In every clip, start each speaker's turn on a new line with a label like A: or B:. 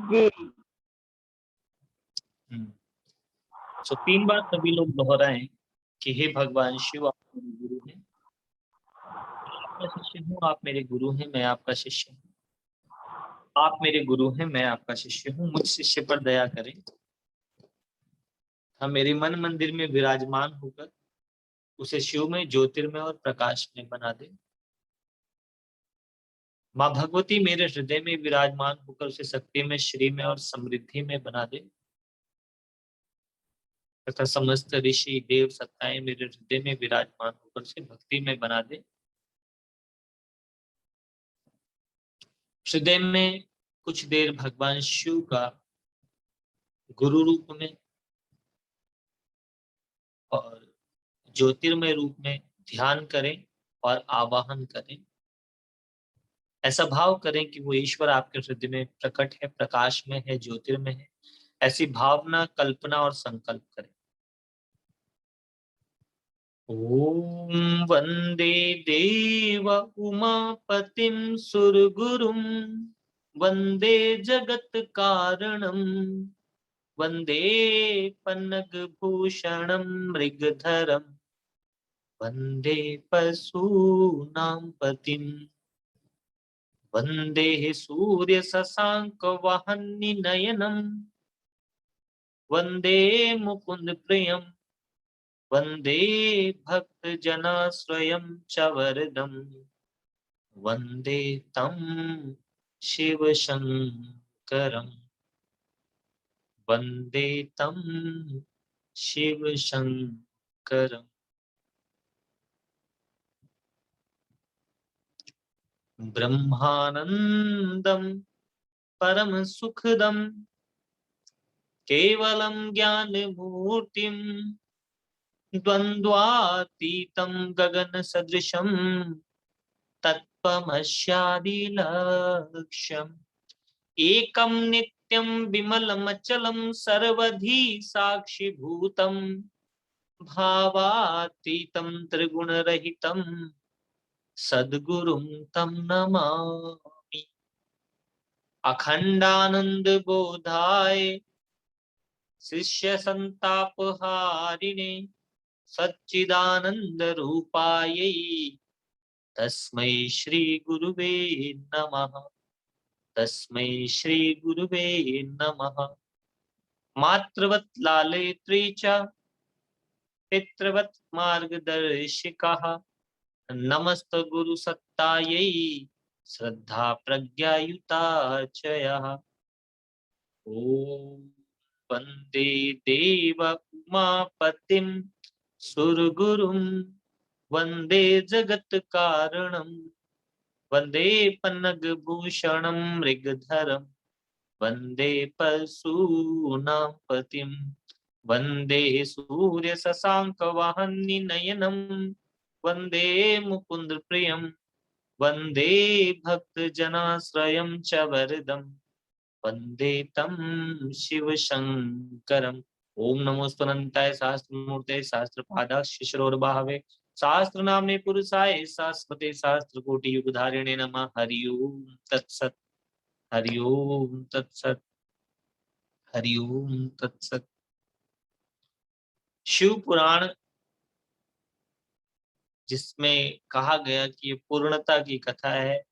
A: जी।
B: सो 3 बार सभी लोग दोहराएं कि हे भगवान शिव, आप मेरे गुरु हैं, मैं आपका शिष्य हूँ, आप मेरे गुरु हैं, मैं आपका शिष्य हूँ। आप मेरे गुरु हैं, मैं आपका शिष्य हूँ, मुझ शिष्य पर दया करें। हम मेरे मन मंदिर में विराजमान होकर उसे शिव में, ज्योतिर्मय और प्रकाश में बना दे। माँ भगवती मेरे हृदय में विराजमान होकर उसे शक्ति में, श्री में और समृद्धि में बना दे, तथा समस्त ऋषि देव सत्ताएं मेरे हृदय में विराजमान होकर उसे भक्ति में बना दे। हृदय में कुछ देर भगवान शिव का गुरु रूप में और ज्योतिर्मय रूप में ध्यान करें और आवाहन करें। ऐसा भाव करें कि वो ईश्वर आपके हृदय में प्रकट है, प्रकाश में है, ज्योतिर्मय है। ऐसी भावना, कल्पना और संकल्प करें। ओम वंदे देव उमापतिं सुरगुरुं, वंदे जगत कारणं, वंदे पन्नग भूषणं मृगधरं, वंदे पशूनां पतिं, वंदे सूर्य शशांक वाहननयनं, वंदे मुकुंद प्रियं, वंदे भक्त जनाश्रयं च वरदं, वंदे तं शिव शंकरं, वंदे तं शिव शंकरं। ब्रह्मानंदं परम सुखदं केवलं ज्ञानमूर्तिं, द्वन्द्वातीतं गगन सदृशं तत्त्वमस्यादिलक्ष्यम्, एकं नित्यं विमलमचलं सर्वधी साक्षिभूतं, भावातीतं त्रिगुणरहितं सद्गुरुं तं नमामि। अखंडानंद बोधाय शिष्य संतापहारिणे सच्चिदानंद रूपाय तस्मै श्री गुरुवे नमः। तस्मै श्री गुरुवे नमः। मातृवत् लालयित्री च पितृवत् मार्गदर्शिकाः, नमस्त गुरु सत्तायै श्रद्धा प्रज्ञायुता च यः। ओम वंदे देव उमापतिं सुरगुरुं, वंदे जगत कारणं, वंदे पन्नग भूषणं मृगधरं, वंदे पशूनां पतिं, वंदे सूर्य शशांक वाहननयनं, वंदे मुकुंद प्रियं, वंदे भक्त जनाश्रयं च वरदं, वंदे तं शिव शंकरम्। ओम नमोस्तुनंताय सहस्त्रमूर्ते सहस्त्रपादाक्ष शिशिरोर्बाहवे सहस्त्र नामने पुरुषाय शाश्वते सहस्त्र कोटि युगधारिणे नमः। हरि ओम तत्सत। हरि ओम तत्सत। हरि ओम तत्सत। शिव पुराण जिसमें कहा गया कि ये पूर्णता की कथा है,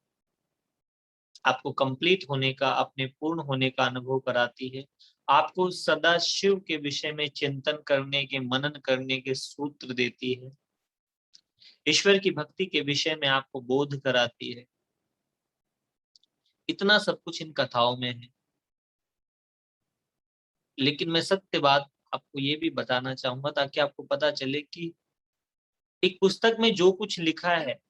B: आपको कंप्लीट होने का, अपने पूर्ण होने का अनुभव कराती है, आपको सदा शिव के विषय में चिंतन करने के, मनन करने के सूत्र देती है, ईश्वर की भक्ति के विषय में आपको बोध कराती है। इतना सब कुछ इन कथाओं में है। लेकिन मैं सत्य बात आपको ये भी बताना चाहूंगा ताकि आपको पता चले कि एक पुस्तक में जो कुछ लिखा है,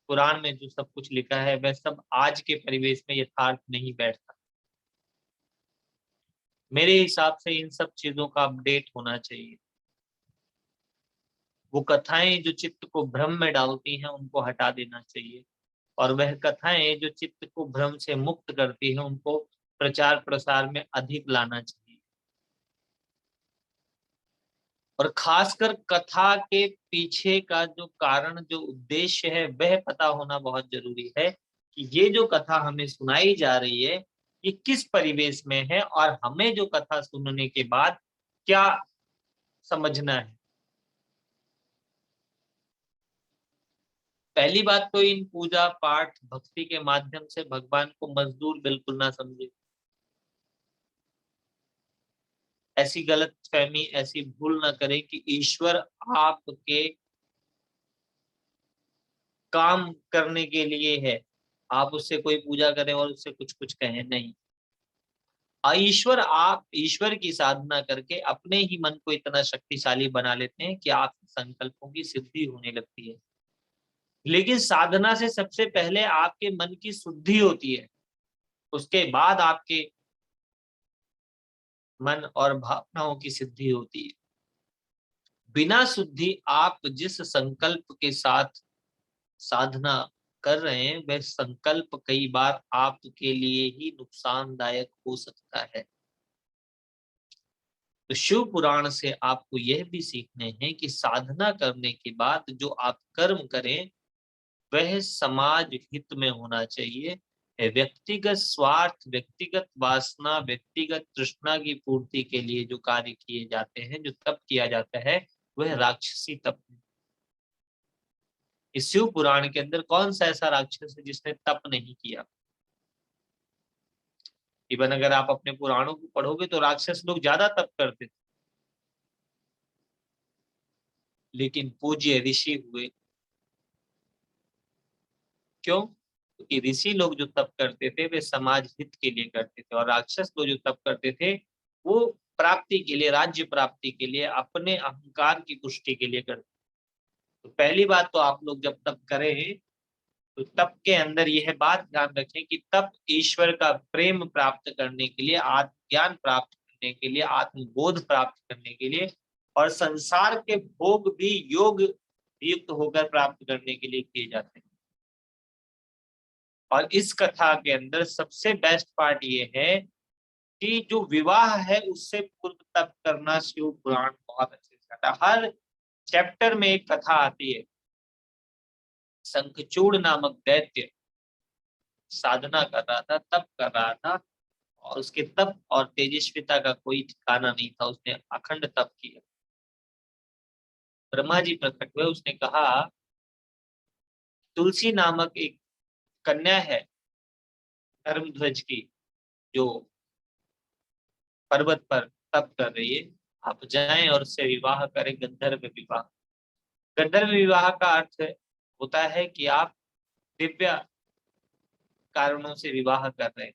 B: पुराण में जो सब कुछ लिखा है, वह सब आज के परिवेश में यथार्थ नहीं बैठता। मेरे हिसाब से इन सब चीजों का अपडेट होना चाहिए। वो कथाएं जो चित्त को भ्रम में डालती हैं, उनको हटा देना चाहिए, और वह कथाएं जो चित्त को भ्रम से मुक्त करती हैं, उनको प्रचार प्रसार में अधिक लाना चाहिए। और खासकर कथा के पीछे का जो कारण, जो उद्देश्य है, वह पता होना बहुत जरूरी है। कि ये जो कथा हमें सुनाई जा रही है ये किस परिवेश में है और हमें जो कथा सुनने के बाद क्या समझना है। पहली बात तो इन पूजा पाठ भक्ति के माध्यम से भगवान को मजदूर बिल्कुल ना समझे। ऐसी गलत फहमी, ऐसी भूल ना करें कि ईश्वर आपके काम करने के लिए है, आप उससे कोई पूजा करें और उससे कुछ कुछ कहें, नहीं। ईश्वर, आप ईश्वर की साधना करके अपने ही मन को इतना शक्तिशाली बना लेते हैं कि आपके संकल्पों की सिद्धि होने लगती है। लेकिन साधना से सबसे पहले आपके मन की शुद्धि होती है, उसके बाद आपके मन और भावनाओं की सिद्धि होती है। बिना शुद्धि आप जिस संकल्प के साथ साधना कर रहे हैं वह संकल्प कई बार आपके लिए ही नुकसानदायक हो सकता है। तो शिव पुराण से आपको यह भी सीखने हैं कि साधना करने के बाद जो आप कर्म करें वह समाज हित में होना चाहिए। व्यक्तिगत स्वार्थ, व्यक्तिगत वासना, व्यक्तिगत तृष्णा की पूर्ति के लिए जो कार्य किए जाते हैं, जो तप किया जाता है, वह राक्षसी तप है। इस शिव पुराण के अंदर कौन सा ऐसा राक्षस है जिसने तप नहीं किया? इवन अगर आप अपने पुराणों को पढ़ोगे तो राक्षस लोग ज्यादा तप करते थे, लेकिन पूज्य ऋषि हुए। क्यों? क्योंकि ऋषि लोग जो तप करते थे वे समाज हित के लिए करते थे, और राक्षस लोग जो तप करते थे वो प्राप्ति के लिए, राज्य प्राप्ति के लिए, अपने अहंकार की पुष्टि के लिए करते। तो पहली बात तो आप लोग जब तप करें तो तप के अंदर यह बात ध्यान रखें कि तप ईश्वर का प्रेम प्राप्त करने के लिए, आत्मज्ञान प्राप्त करने के लिए, आत्मबोध प्राप्त करने के लिए, और संसार के भोग भी योग युक्त होकर प्राप्त करने के लिए किए जाते हैं। और इस कथा के अंदर सबसे बेस्ट पार्ट ये है कि जो विवाह है उससे पूर्व तप करना शिव पुराण बहुत अच्छे से आता है। हर चैप्टर में एक कथा आती है। शंखचूड़ नामक दैत्य साधना कर रहा था, तप कर रहा था, और उसके तप और तेजस्विता का कोई ठिकाना नहीं था। उसने अखंड तप किया। ब्रह्मा जी प्रकट हुए, उसने कहा तुलसी नामक एक कन्या है धर्मध्वज की, जो पर्वत पर तप कर रही है, आप जाएं और उससे विवाह करें, गंधर्व विवाह। गंधर्व विवाह का अर्थ होता है कि आप दिव्य कारणों से विवाह कर रहे हैं,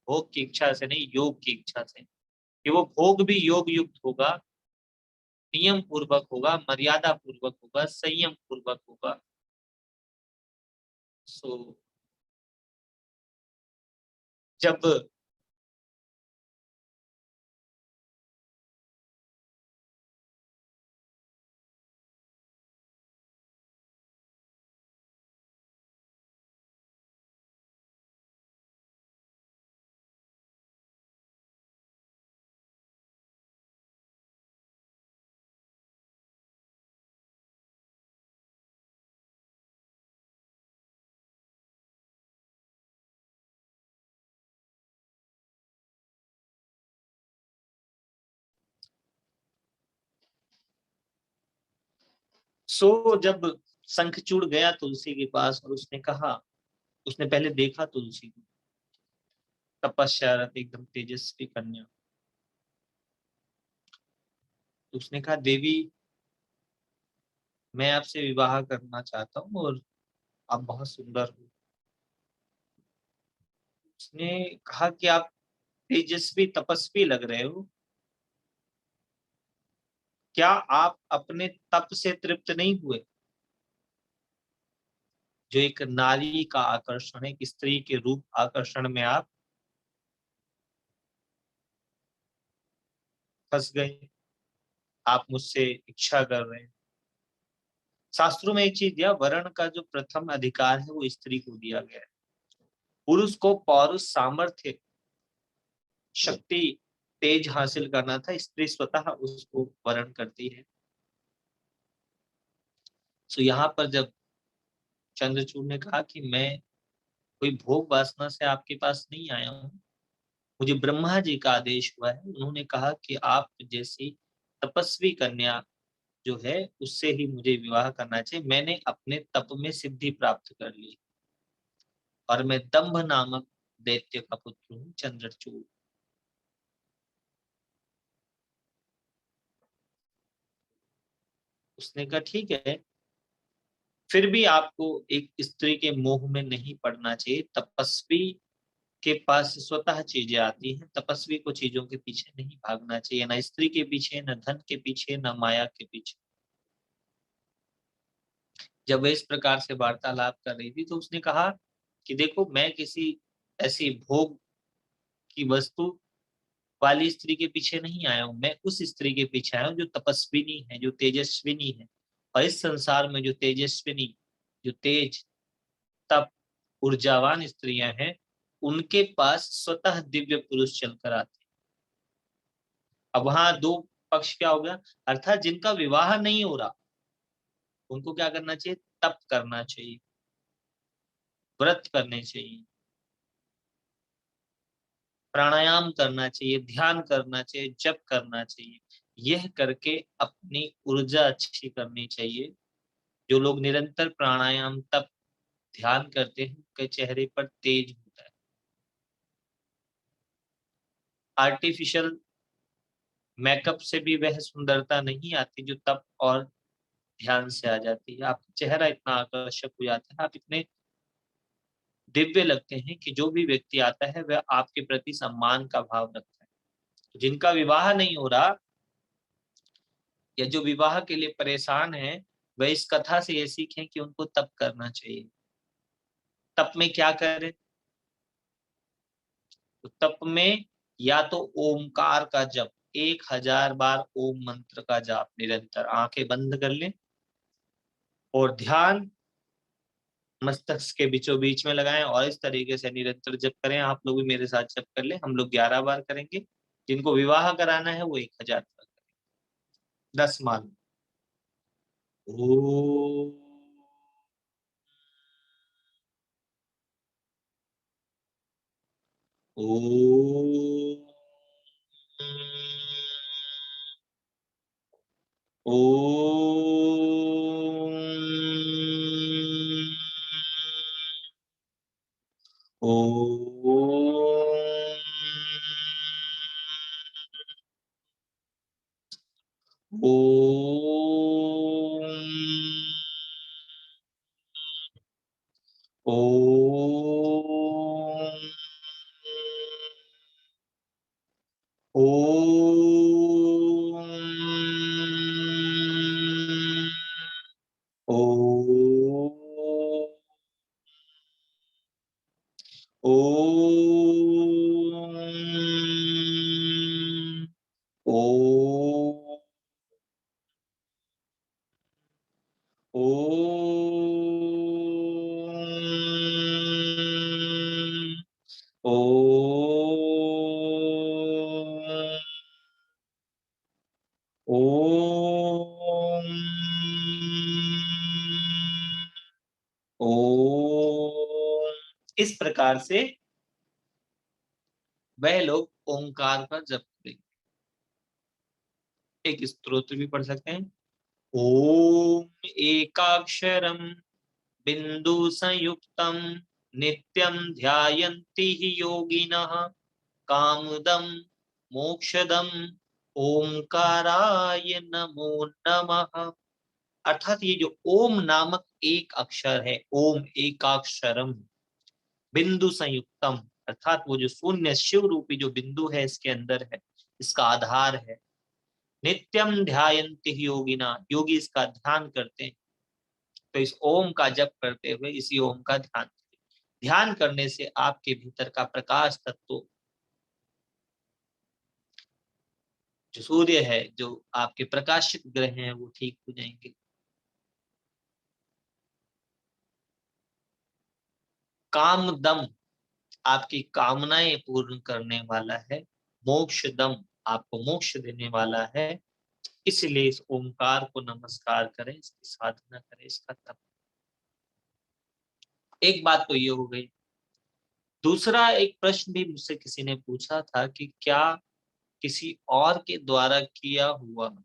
B: भोग की इच्छा से नहीं, योग की इच्छा से। कि वो भोग भी योग युक्त होगा, नियम पूर्वक होगा, मर्यादा पूर्वक होगा, संयम पूर्वक होगा। सो जब जब शंखचूड़ गया तुलसी के पास और उसने कहा, उसने पहले देखा तुलसी को, तपस्यारत एकदम तेजस्वी कन्या। तो उसने कहा देवी, मैं आपसे विवाह करना चाहता हूँ और आप बहुत सुंदर हो। उसने कहा कि आप तेजस्वी तपस्वी लग रहे हो, क्या आप अपने तप से तृप्त नहीं हुए? जो एक नारी का आकर्षण है, एक स्त्री के रूप आकर्षण में आप फंस गए, आप मुझसे इच्छा कर रहे हैं। शास्त्रों में एक चीज दिया, वर्ण का जो प्रथम अधिकार है वो स्त्री को दिया गया है। पुरुष को पौरुष, सामर्थ्य, शक्ति, तेज हासिल करना था, स्त्री स्वतः उसको वर्ण करती है। सो यहाँ पर जब चंद्रचूड़ ने कहा कि मैं कोई भोग वासना से आपके पास नहीं आया हूँ। मुझे ब्रह्मा जी का आदेश हुआ है, उन्होंने कहा कि आप जैसी तपस्वी कन्या जो है उससे ही मुझे विवाह करना चाहिए। मैंने अपने तप में सिद्धि प्राप्त कर ली और मैं दंभ नामक दैत्य का पुत्र हूँ, चंद्रचूड़। उसने कहा ठीक है, फिर भी आपको एक स्त्री के मोह में नहीं पड़ना चाहिए। तपस्वी के पास स्वतः चीजें आती हैं, तपस्वी को चीजों के पीछे नहीं भागना चाहिए, ना स्त्री के पीछे, ना धन के पीछे, ना माया के पीछे। जब वह इस प्रकार से वार्तालाप कर रही थी तो उसने कहा कि देखो, मैं किसी ऐसी भोग की वस्तु वाली स्त्री के पीछे नहीं आया हूं, मैं उस स्त्री के पीछे आया हूं जो तपस्विनी है, जो तेजस्विनी है। और इस संसार में जो तेजस्विनी, जो तेज, तप, ऊर्जावान स्त्रियां हैं, उनके पास स्वतः दिव्य पुरुष चलकर आते हैं। अब वहां दो पक्ष क्या हो गया, अर्थात जिनका विवाह नहीं हो रहा उनको क्या करना चाहिए, तप करना चाहिए, व्रत करने चाहिए, प्राणायाम करना चाहिए, ध्यान करना चाहिए, जप करना चाहिए। यह करके अपनी ऊर्जा अच्छी करनी चाहिए। जो लोग निरंतर प्राणायाम, तप, ध्यान करते हैं उनके चेहरे पर तेज होता है। आर्टिफिशियल मेकअप से भी वह सुंदरता नहीं आती जो तप और ध्यान से आ जाती है। आपका चेहरा इतना आकर्षक हो जाता है, आप इतने दिव्य लगते हैं कि जो भी व्यक्ति आता है वह आपके प्रति सम्मान का भाव रखता है। तो जिनका विवाह नहीं हो रहा या जो विवाह के लिए परेशान है, वह इस कथा से ये सीखें कि उनको तप करना चाहिए। तप में क्या करें, तो तप में या तो ओमकार का जप, 1000 बार ओम मंत्र का जाप निरंतर आंखें बंद कर लें और ध्यान मस्तक के बीचों बीच में लगाएं और इस तरीके से निरंतर जप करें। आप लोग भी मेरे साथ जप कर लें, हम लोग 11 बार करेंगे। जिनको विवाह कराना है वो 1000 बार करें। 10 मान। ओ ओ ओ ओ ओम ओम ओम ओम ओम ओम। इस प्रकार से वह लोग ओंकार का जप करेंगे। एक स्तोत्र भी पढ़ सकते हैं। ओम एकाक्षरम बिंदु संयुक्तम नित्यं ध्यायन्ति हि योगिनः कामदम मोक्षदम ओंकाराय नमो नमः। अर्थात ये जो ओम नामक एक अक्षर है, ओम एकाक्षरम बिंदु संयुक्तम, अर्थात वो जो शून्य शिव रूपी जो बिंदु है इसके अंदर है, इसका आधार है। नित्यम ध्यायन्ति योगिना, योगी इसका ध्यान करते हैं। तो इस ओम का जप करते हुए इसी ओम का ध्यान करें। ध्यान करने से आपके भीतर का प्रकाश तत्व, जो सूर्य है, जो आपके प्रकाशित ग्रह हैं, वो ठीक हो जाएंगे। काम दम आपकी कामनाएं पूर्ण करने वाला है। मोक्ष दम आपको मोक्ष देने वाला है। इसलिए इस ओमकार को नमस्कार करें, इसकी साधना करें, इसका तप। एक बात तो ये हो गई दूसरा एक प्रश्न भी मुझसे किसी ने पूछा था कि क्या किसी और के द्वारा किया हुआ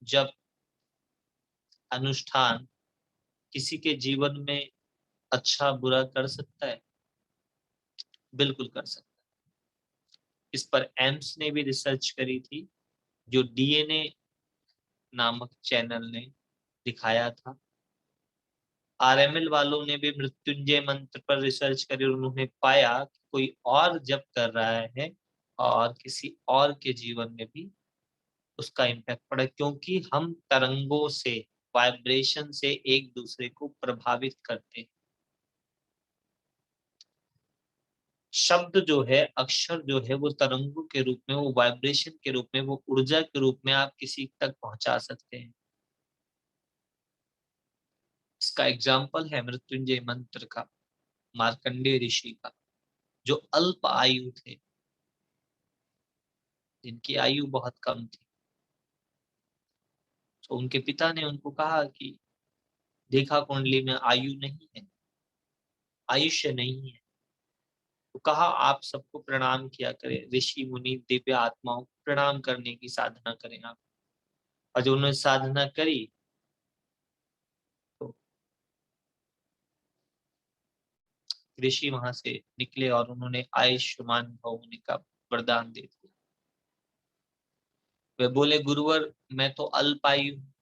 B: जब अनुष्ठान किसी के जीवन में अच्छा बुरा कर सकता है? बिल्कुल कर सकता है। इस पर एम्स ने भी रिसर्च करी थी, जो डीएनए नामक चैनल ने दिखाया था। आरएमएल वालों ने भी मृत्युंजय मंत्र पर रिसर्च करी और उन्होंने पाया कि कोई और जब कर रहा है और किसी और के जीवन में भी उसका इम्पैक्ट पड़ा, क्योंकि हम तरंगों से, वाइब्रेशन से एक दूसरे को प्रभावित करते हैं। शब्द जो है, अक्षर जो है, वो तरंगों के रूप में, वो वाइब्रेशन के रूप में, वो ऊर्जा के रूप में आप किसी तक पहुंचा सकते हैं। इसका एग्जाम्पल है मृत्युंजय मंत्र का, मार्कंडेय ऋषि का, जो अल्प आयु थे, जिनकी आयु बहुत कम थी। तो उनके पिता ने उनको कहा कि देखा कुंडली में आयु नहीं है, आयुष्य नहीं है। तो कहा आप सबको प्रणाम किया करें, ऋषि मुनि दिव्य आत्माओं को प्रणाम करने की साधना करें आप। और जो उन्होंने साधना करी तो ऋषि वहां से निकले और उन्होंने आयुष्मान भव होने का वरदान दे दिया। वे बोले गुरुवर मैं तो अल्पायु हूं,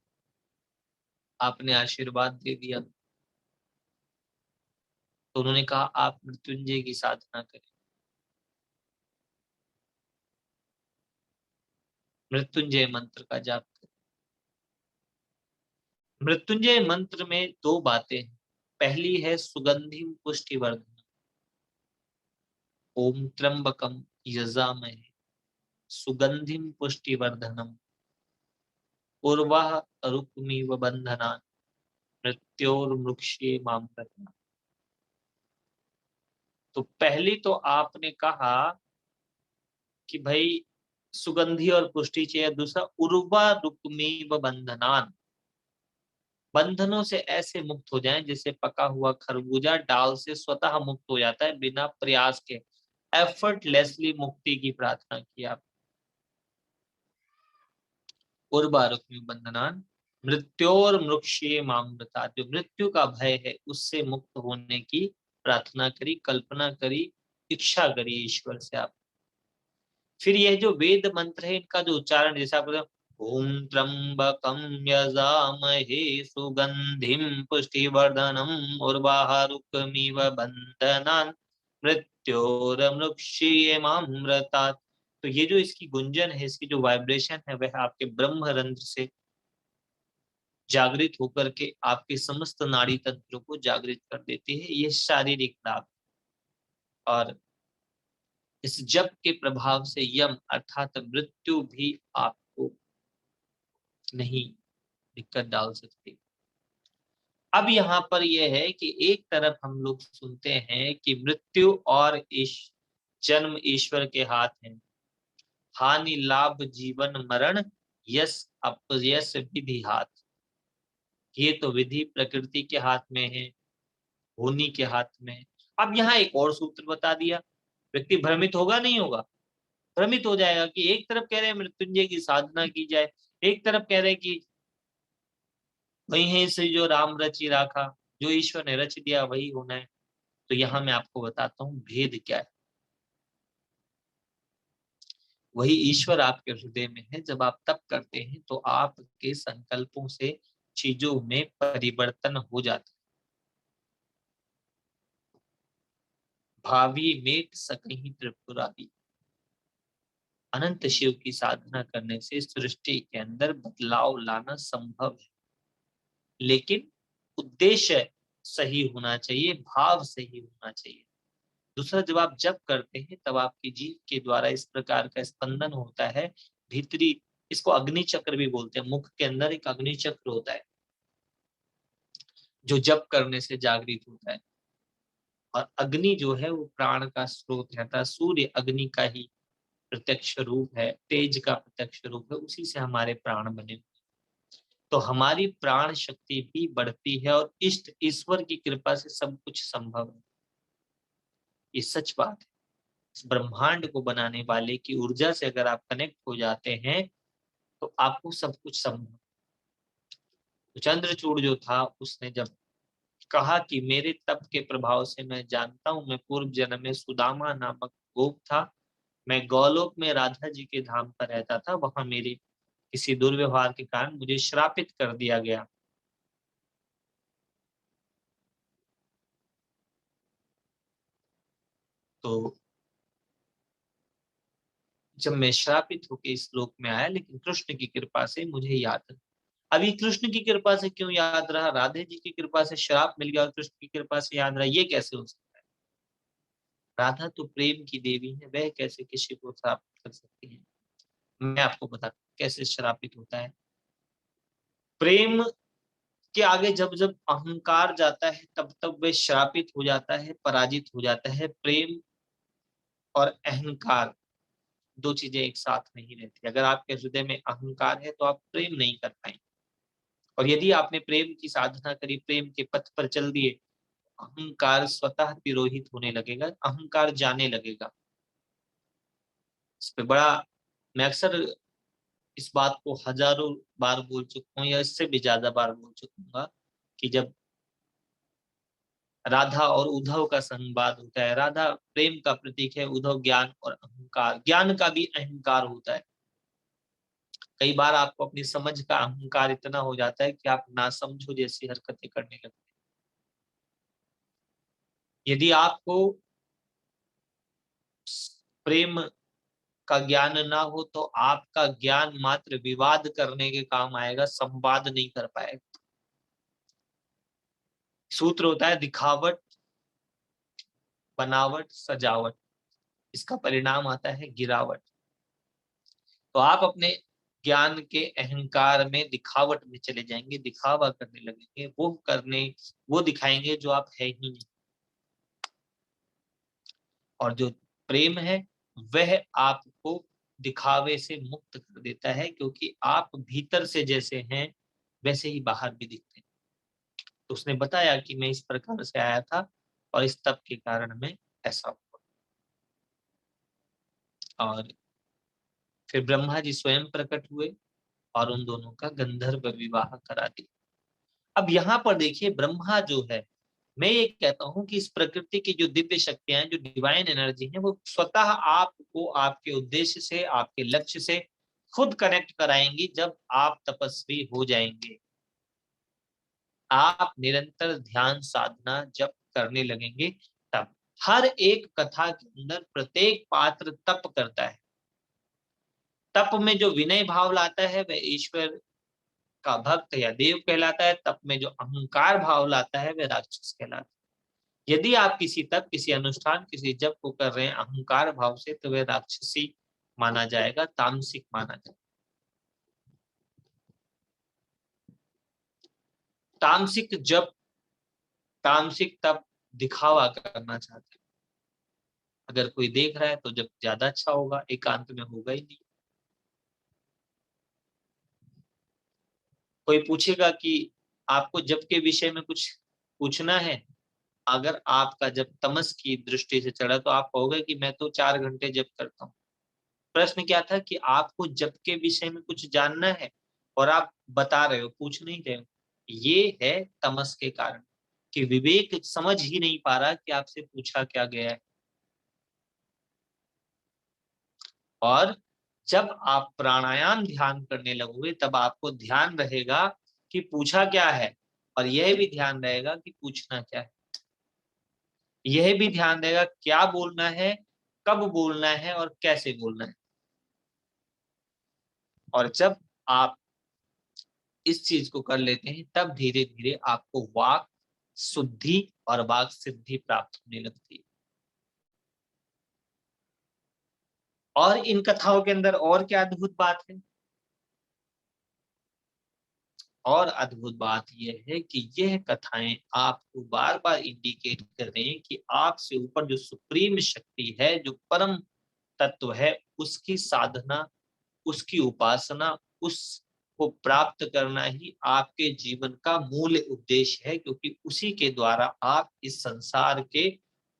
B: आपने आशीर्वाद दे दिया। तो उन्होंने कहा आप मृत्युंजय की साधना करें, मृत्युंजय मंत्र का जाप करें। मृत्युंजय मंत्र में दो बातें हैं। पहली है सुगंधि पुष्टिवर्धन, ओम त्र्यंबकम यजामहे सुगंधिम पुष्टिवर्धनम उर्वाह रुक्मिव बंधनान् मृत्योर्मुक्षे मामृता। तो पहली तो आपने कहा कि भाई सुगंधि और पुष्टि चाहिए। दूसरा उर्वा रुक्मिव बंधनान्, बंधनों से ऐसे मुक्त हो जाएं जैसे पका हुआ खरबूजा डाल से स्वतः मुक्त हो जाता है बिना प्रयास के। एफर्टलेसली मुक्ति की प्रार्थना की आप। उर्वारुक्मिव बंधनान् मृत्योर मृक्षे मामृता, जो मृत्यु का भय है उससे मुक्त होने की प्रार्थना करी, कल्पना करी, इच्छा करी ईश्वर से आप। फिर यह जो वेद मंत्र है इनका जो उच्चारण, जैसे आप ओम त्र्यंबकम यजामहे सुगंधिम पुष्टिवर्धनम उर्वारुकमिव बंधनान् मृत्योर्मुक्षीयमामृतात्। तो ये जो इसकी गुंजन है, इसकी जो वाइब्रेशन है, वह आपके ब्रह्म रंध्र से जागृत होकर के आपके समस्त नाड़ी तंत्रों को जागृत कर देती है। ये शारीरिक लाभ। और इस जप के प्रभाव से यम अर्थात मृत्यु भी आपको नहीं दिक्कत डाल सकती। अब यहाँ पर यह है कि एक तरफ हम लोग सुनते हैं कि मृत्यु और जन्म ईश्वर के हाथ है, हानि लाभ जीवन मरण यस अपयस विधि हाथ। ये तो विधि प्रकृति के हाथ में है, होनी के हाथ में है। अब यहाँ एक और सूत्र बता दिया, व्यक्ति भ्रमित होगा नहीं होगा? भ्रमित हो जाएगा कि एक तरफ कह रहे हैं मृत्युंजय की साधना की जाए, एक तरफ कह रहे हैं कि वही से जो राम रचि राखा, जो ईश्वर ने रच दिया वही होना है। तो यहाँ मैं आपको बताता हूँ भेद क्या है। वही ईश्वर आपके हृदय में है। जब आप तप करते हैं तो आपके संकल्पों से चीजों में परिवर्तन हो जाता है। भावी मेट सकहीं त्रिपुरारी, अनंत शिव की साधना करने से सृष्टि के अंदर बदलाव लाना संभव है, लेकिन उद्देश्य सही होना चाहिए, भाव सही होना चाहिए। दूसरा, जब आप जप करते हैं तब आपकी जीभ के द्वारा इस प्रकार का स्पंदन होता है भीतरी, इसको अग्नि चक्र भी बोलते हैं। मुख के अंदर एक अग्नि चक्र होता है जो जप करने से जागृत होता है। और अग्नि जो है वो प्राण का स्रोत रहता है। सूर्य अग्नि का ही प्रत्यक्ष रूप है, तेज का प्रत्यक्ष रूप है, उसी से हमारे प्राण बने। तो हमारी प्राण शक्ति भी बढ़ती है और इष्ट ईश्वर की कृपा से सब कुछ संभव है। ये सच बात है। इस ब्रह्मांड को बनाने वाले की ऊर्जा से अगर आप कनेक्ट हो जाते हैं तो आपको सब कुछ संभव। तो चंद्रचूड़ जो था उसने जब कहा कि मेरे तप के प्रभाव से मैं जानता हूं मैं पूर्व जन्म में सुदामा नामक गोप था, मैं गौलोक में राधा जी के धाम पर रहता था, वहां मेरे किसी दुर्व्यवहार के कारण मुझे श्रापित कर दिया गया। तो जब मैं श्रापित होकर इस लोक में आया, लेकिन कृष्ण की कृपा से मुझे याद रहा। अभी कृष्ण की कृपा से क्यों याद रहा? राधे जी की कृपा से श्राप मिल गया और कृष्ण की कृपा से याद रहा, ये कैसे हो सकता है? राधा तो प्रेम की देवी है, वह कैसे किसी को श्राप कर सकती है? मैं आपको बता कैसे श्रापित होता है। प्रेम के आगे जब जब अहंकार जाता है तब तब वह श्रापित हो जाता है, पराजित हो जाता है। प्रेम और अहंकार दो चीजें एक साथ नहीं रहती। अगर आपके हृदय में अहंकार है तो आप प्रेम नहीं कर पाएंगे, और यदि आपने प्रेम की साधना करी, प्रेम के पथ पर चल दिए, अहंकार स्वतः तिरोहित होने लगेगा, अहंकार जाने लगेगा। इस पे बड़ा मैं अक्सर इस बात को हजारों बार बोल चुका हूँ या इससे भी ज्यादा बार बोल चुकूंगा कि जब राधा और उद्धव का संवाद होता है, राधा प्रेम का प्रतीक है, उद्धव ज्ञान और अहंकार, ज्ञान का भी अहंकार होता है। कई बार आपको अपनी समझ का अहंकार इतना हो जाता है कि आप नासमझो जैसी हरकतें करने लगते हैं। यदि आपको प्रेम का ज्ञान ना हो तो आपका ज्ञान मात्र विवाद करने के काम आएगा, संवाद नहीं कर पाएगा। सूत्र होता है दिखावट, बनावट, सजावट, इसका परिणाम आता है गिरावट। तो आप अपने ज्ञान के अहंकार में दिखावट में चले जाएंगे, दिखावा करने लगेंगे, वो दिखाएंगे जो आप है ही नहीं। और जो प्रेम है वह आपको दिखावे से मुक्त कर देता है, क्योंकि आप भीतर से जैसे हैं वैसे ही बाहर भी दिखते हैं। तो उसने बताया कि मैं इस प्रकार से आया था और इस तप के कारण मैं ऐसा हुआ। और फिर ब्रह्मा जी स्वयं प्रकट हुए और उन दोनों का गंधर्व विवाह करा दिया। अब यहाँ पर देखिए, ब्रह्मा जो है, मैं ये कहता हूं कि इस प्रकृति की जो दिव्य शक्तियां हैं, जो डिवाइन एनर्जी है, वो स्वतः आपको आपके उद्देश्य से, आपके लक्ष्य से खुद कनेक्ट कराएंगी जब आप तपस्वी हो जाएंगे। आप निरंतर ध्यान साधना जब करने लगेंगे तब। हर एक कथा के अंदर प्रत्येक पात्र तप करता है। तप में जो विनय भाव लाता है वह ईश्वर का भक्त या देव कहलाता है। तप में जो अहंकार भाव लाता है वह राक्षस कहलाता है। यदि आप किसी तप, किसी अनुष्ठान, किसी जप को कर रहे हैं अहंकार भाव से, तो वह राक्षसी माना जाएगा, तामसिक माना जाएगा। तामसिक जप, तामसिक तप दिखावा करना चाहते हैं। अगर कोई देख रहा है तो जब ज्यादा अच्छा होगा, एकांत में होगा ही नहीं। कोई पूछेगा कि आपको जप के विषय में कुछ पूछना है, अगर आपका जब तमस की दृष्टि से चढ़ा तो आप कहोगे कि मैं तो 4 घंटे जप करता हूँ। प्रश्न क्या था कि आपको जप के विषय में कुछ जानना है और आप बता रहे हो, पूछ नहीं रहे हो। ये है तमस के कारण, कि विवेक समझ ही नहीं पा रहा कि आपसे पूछा क्या गया है। और जब आप प्राणायाम ध्यान करने लगोगे तब आपको ध्यान रहेगा कि पूछा क्या है, और यह भी ध्यान रहेगा कि पूछना क्या है। यह भी ध्यान रहेगा क्या बोलना है, कब बोलना है और कैसे बोलना है। और जब आप इस चीज को कर लेते हैं तब धीरे धीरे आपको वाक शुद्धि और वाक सिद्धि प्राप्त होने लगती है। और इन कथाओं के अंदर और क्या अद्भुत बात है? और अद्भुत बात यह है कि यह कथाएं आपको बार बार इंडिकेट कर रही हैं कि आपसे ऊपर जो सुप्रीम शक्ति है, जो परम तत्व है, उसकी साधना, उसकी उपासना, उसको प्राप्त करना ही आपके जीवन का मूल उद्देश्य है, क्योंकि उसी के द्वारा आप इस संसार के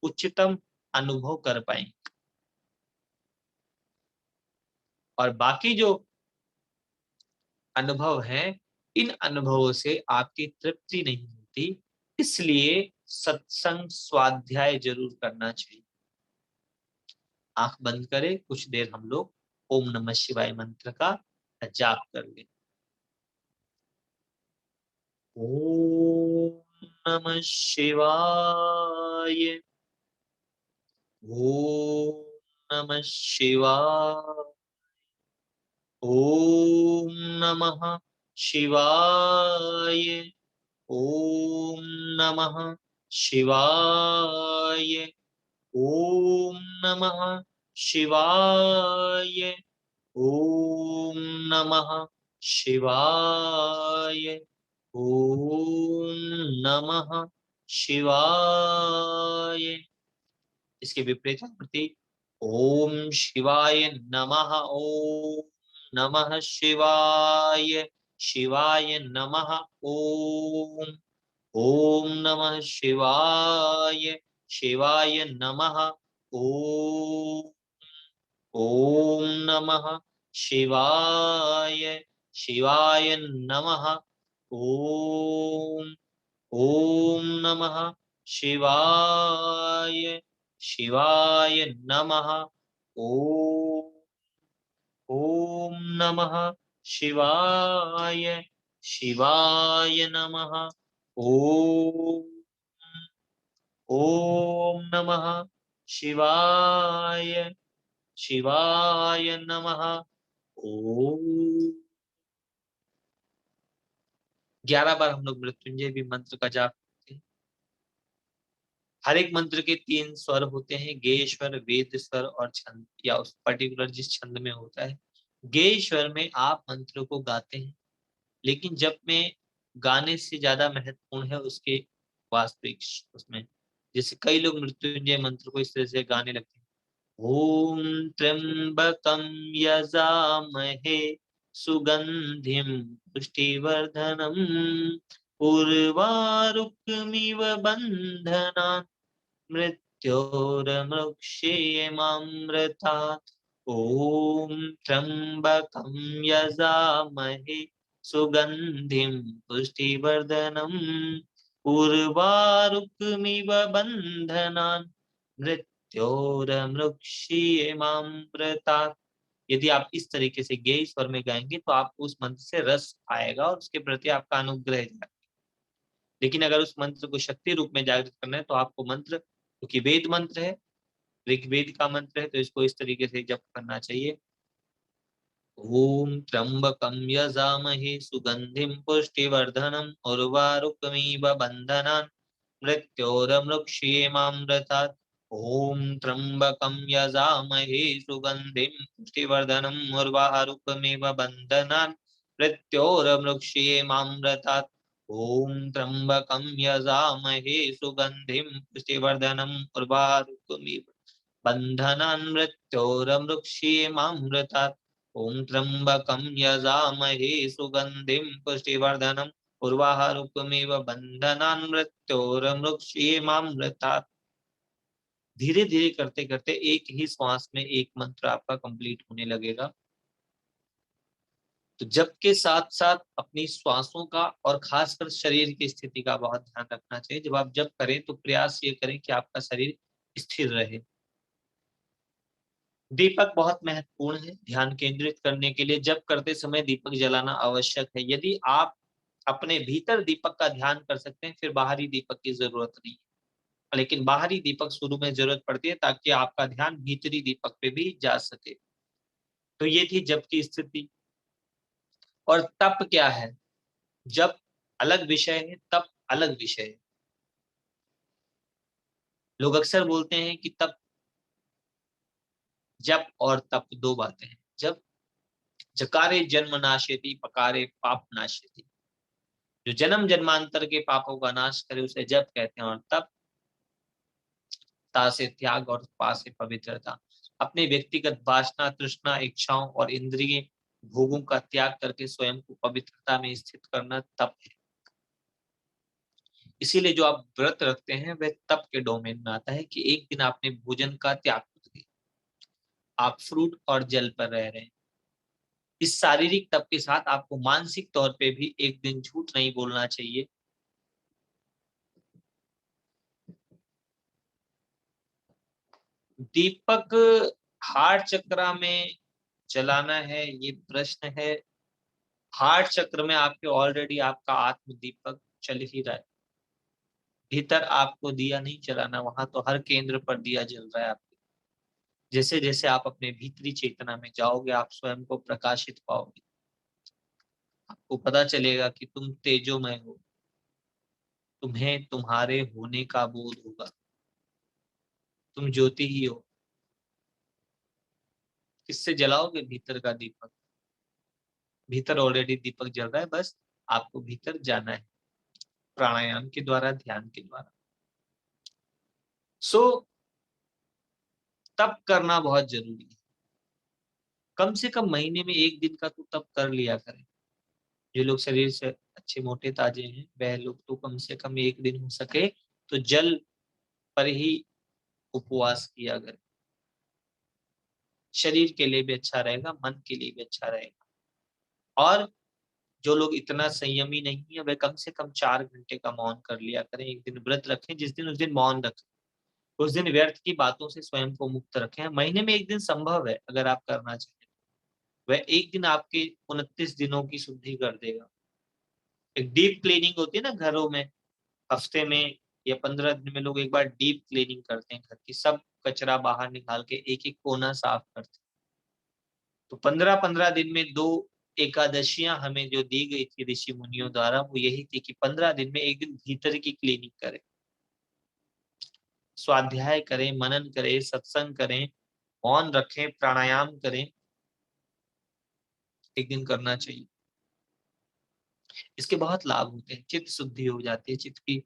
B: उच्चतम अनुभव कर पाएंगे। और बाकी जो अनुभव हैं, इन अनुभवों से आपकी तृप्ति नहीं होती, इसलिए सत्संग स्वाध्याय जरूर करना चाहिए। आंख बंद करें, कुछ देर हम लोग ओम नमः शिवाय मंत्र का जाप कर लें। ओम नमः शिवाय। ओम नमः शिवाय। ओम नमः शिवाय। ओम नमः शिवाय। ओम नमः शिवाय। ओम नमः शिवाय। ओम नमः शिवाय। इसके विपरीत प्रति ओम शिवाय नमः। ओम नमः शिवाय। शिवाय नमः। ओम ओम नमः शिवाय। शिवाय नमः। ओम ओम नमः शिवाय। शिवाय नमः। ओम ओम नमः शिवाय। शिवाय नमः। ओम ओम नमः शिवाय। शिवाय नमः। ओम ओम नमः शिवाय। शिवाय नमः। ओम 11 बार हम लोग मृत्युंजय भी मंत्र का जाप करते हैं। हर एक मंत्र के 3 स्वर होते हैं, गेय स्वर, वेद स्वर और छंद, या उस पर्टिकुलर जिस छंद में होता है। गेय स्वर में आप मंत्र को गाते हैं, लेकिन जब में गाने से ज्यादा महत्वपूर्ण है उसके वास्तविक उसमें। जैसे कई लोग मृत्युंजय मंत्र को इस तरह से गाने लगते हैं, ओम त्र्यंबकं यजामहे सुगंधिं पुष्टिवर्धनम् उर्वारुकमिव बन्धनान् मृत्योर्मुक्षेमामृतात्। ओम त्र्यंबकं यजामहे सुगंधिं पुष्टिवर्धनम् उर्वारुकमिव बन्धनान् मृत्योर्मुक्षेमामृतात्। यदि आप इस तरीके से गेय स्वर में गाएंगे तो आपको उस मंत्र से रस आएगा और उसके प्रति आपका अनुग्रह जाएगा। लेकिन अगर उस मंत्र को शक्ति रूप में जागृत करना है तो आपको मंत्र, क्योंकि वेद मंत्र है, ऋग्वेद का मंत्र है, तो इसको इस तरीके से जप करना चाहिए। ओम त्र्यंबकं यजामहे सुगंधिं पुष्टिवर्धनम् उर्वारुकमिव बन्धनान् मृत्योर्मुक्षेमामृतात्। ओम त्र्यंबकं यजामहे सुगंधिं पुष्टिवर्धनम् उर्वारुकमिव बन्धनान् मृत्योर्मुक्षेमामृतात्। ओम त्र्यंबकं यजामहे सुगंधिं पुष्टिवर्धनम् उर्वारुकमिव बन्धनान् मृत्योर्मुक्षेमामृतात्। ओम त्र्यंबकं यजामहे सुगंधिं पुष्टिवर्धनम् उर्वारुकमिव बन्धनान् मृत्योर्मुक्षेमामृतात्। धीरे धीरे करते करते एक ही श्वास में एक मंत्र आपका कंप्लीट होने लगेगा। तो जप के साथ साथ अपनी श्वासों का और खासकर शरीर की स्थिति का बहुत ध्यान रखना चाहिए। जब आप जप करें तो प्रयास ये करें कि आपका शरीर स्थिर रहे। दीपक बहुत महत्वपूर्ण है ध्यान केंद्रित करने के लिए। जप करते समय दीपक जलाना आवश्यक है। यदि आप अपने भीतर दीपक का ध्यान कर सकते हैं फिर बाहरी दीपक की जरूरत नहीं है। लेकिन बाहरी दीपक शुरू में जरूरत पड़ती है ताकि आपका ध्यान भीतरी दीपक पे भी जा सके। तो ये थी जप की स्थिति। और तप क्या है? जप अलग विषय है, तप अलग विषय है। लोग अक्सर बोलते हैं कि तप, जप और तप दो बातें हैं। जप जकारे जन्म नाशयति, पकारे पाप नाशयति। जो जन्म जन्मांतर के पापों का नाश करे उसे जप कहते हैं। और तप, ता से त्याग और पा से पवित्रता। अपने व्यक्तिगत वासना, तृष्णा, इच्छाओं और इंद्रिय भोगों का त्याग करके स्वयं को पवित्रता में स्थित करना तप है। इसीलिए जो आप व्रत रखते हैं वह तप के डोमेन में आता है कि एक दिन आपने भोजन का त्याग कर दिया, आप फ्रूट और जल पर रह रहे हैं। इस शारीरिक तप के साथ आपको मानसिक तौर पे भी एक दिन झूठ नहीं बोलना चाहिए। दीपक हार्ट चक्र में जलाना है, ये प्रश्न है। हार्ट चक्र में आपके ऑलरेडी आपका आत्म दीपक चल ही रहा है। भीतर आपको दिया नहीं जलाना, वहां तो हर केंद्र पर दिया जल रहा है आपके। जैसे जैसे आप अपने भीतरी चेतना में जाओगे, आप स्वयं को प्रकाशित पाओगे। आपको पता चलेगा कि तुम तेजोमय हो, तुम्हें तुम्हारे होने का बोध होगा, तुम ज्योति ही हो। किससे जलाओगे? भीतर का दीपक। भीतर ऑलरेडी दीपक जल रहा है, बस आपको भीतर जाना है प्राणायाम के द्वारा, ध्यान के द्वारा। सो तप करना बहुत जरूरी है। कम से कम महीने में एक दिन का तो तप कर लिया करें। जो लोग शरीर से अच्छे मोटे ताजे हैं वह लोग तो कम से कम एक दिन हो सके तो जल पर ही उपवास किया करें। शरीर के लिए भी अच्छा रहेगा, मन के लिए भी अच्छा रहेगा। और जो लोग इतना संयमी नहीं है वह कम से कम 4 घंटे का मौन कर लिया करें। एक दिन व्रत रखें, जिस दिन उस दिन मौन रखें, उस दिन व्यर्थ की बातों से स्वयं को मुक्त रखें। महीने में एक दिन संभव है अगर आप करना चाहें। वह एक दिन आपके 29 दिनों की शुद्धि कर देगा। एक डीप क्लीनिंग होती है ना घरों में, हफ्ते में या 15 दिन में लोग एक बार डीप क्लीनिंग करते हैं, घर की सब कचरा बाहर निकाल के एक एक कोना साफ करते हैं। तो 15-15 दिन में 2 एकादशियां हमें जो दी गई थी ऋषि मुनियों द्वारा, वो यही थी कि 15 दिन में एक दिन भीतर की क्लीनिंग करें, स्वाध्याय करें, मनन करें, सत्संग करें, मौन रखें, प्राणायाम करें। एक दिन करना चाहिए। इसके बहुत लाभ होते हैं। चित्त शुद्धि हो जाती है, चित्त की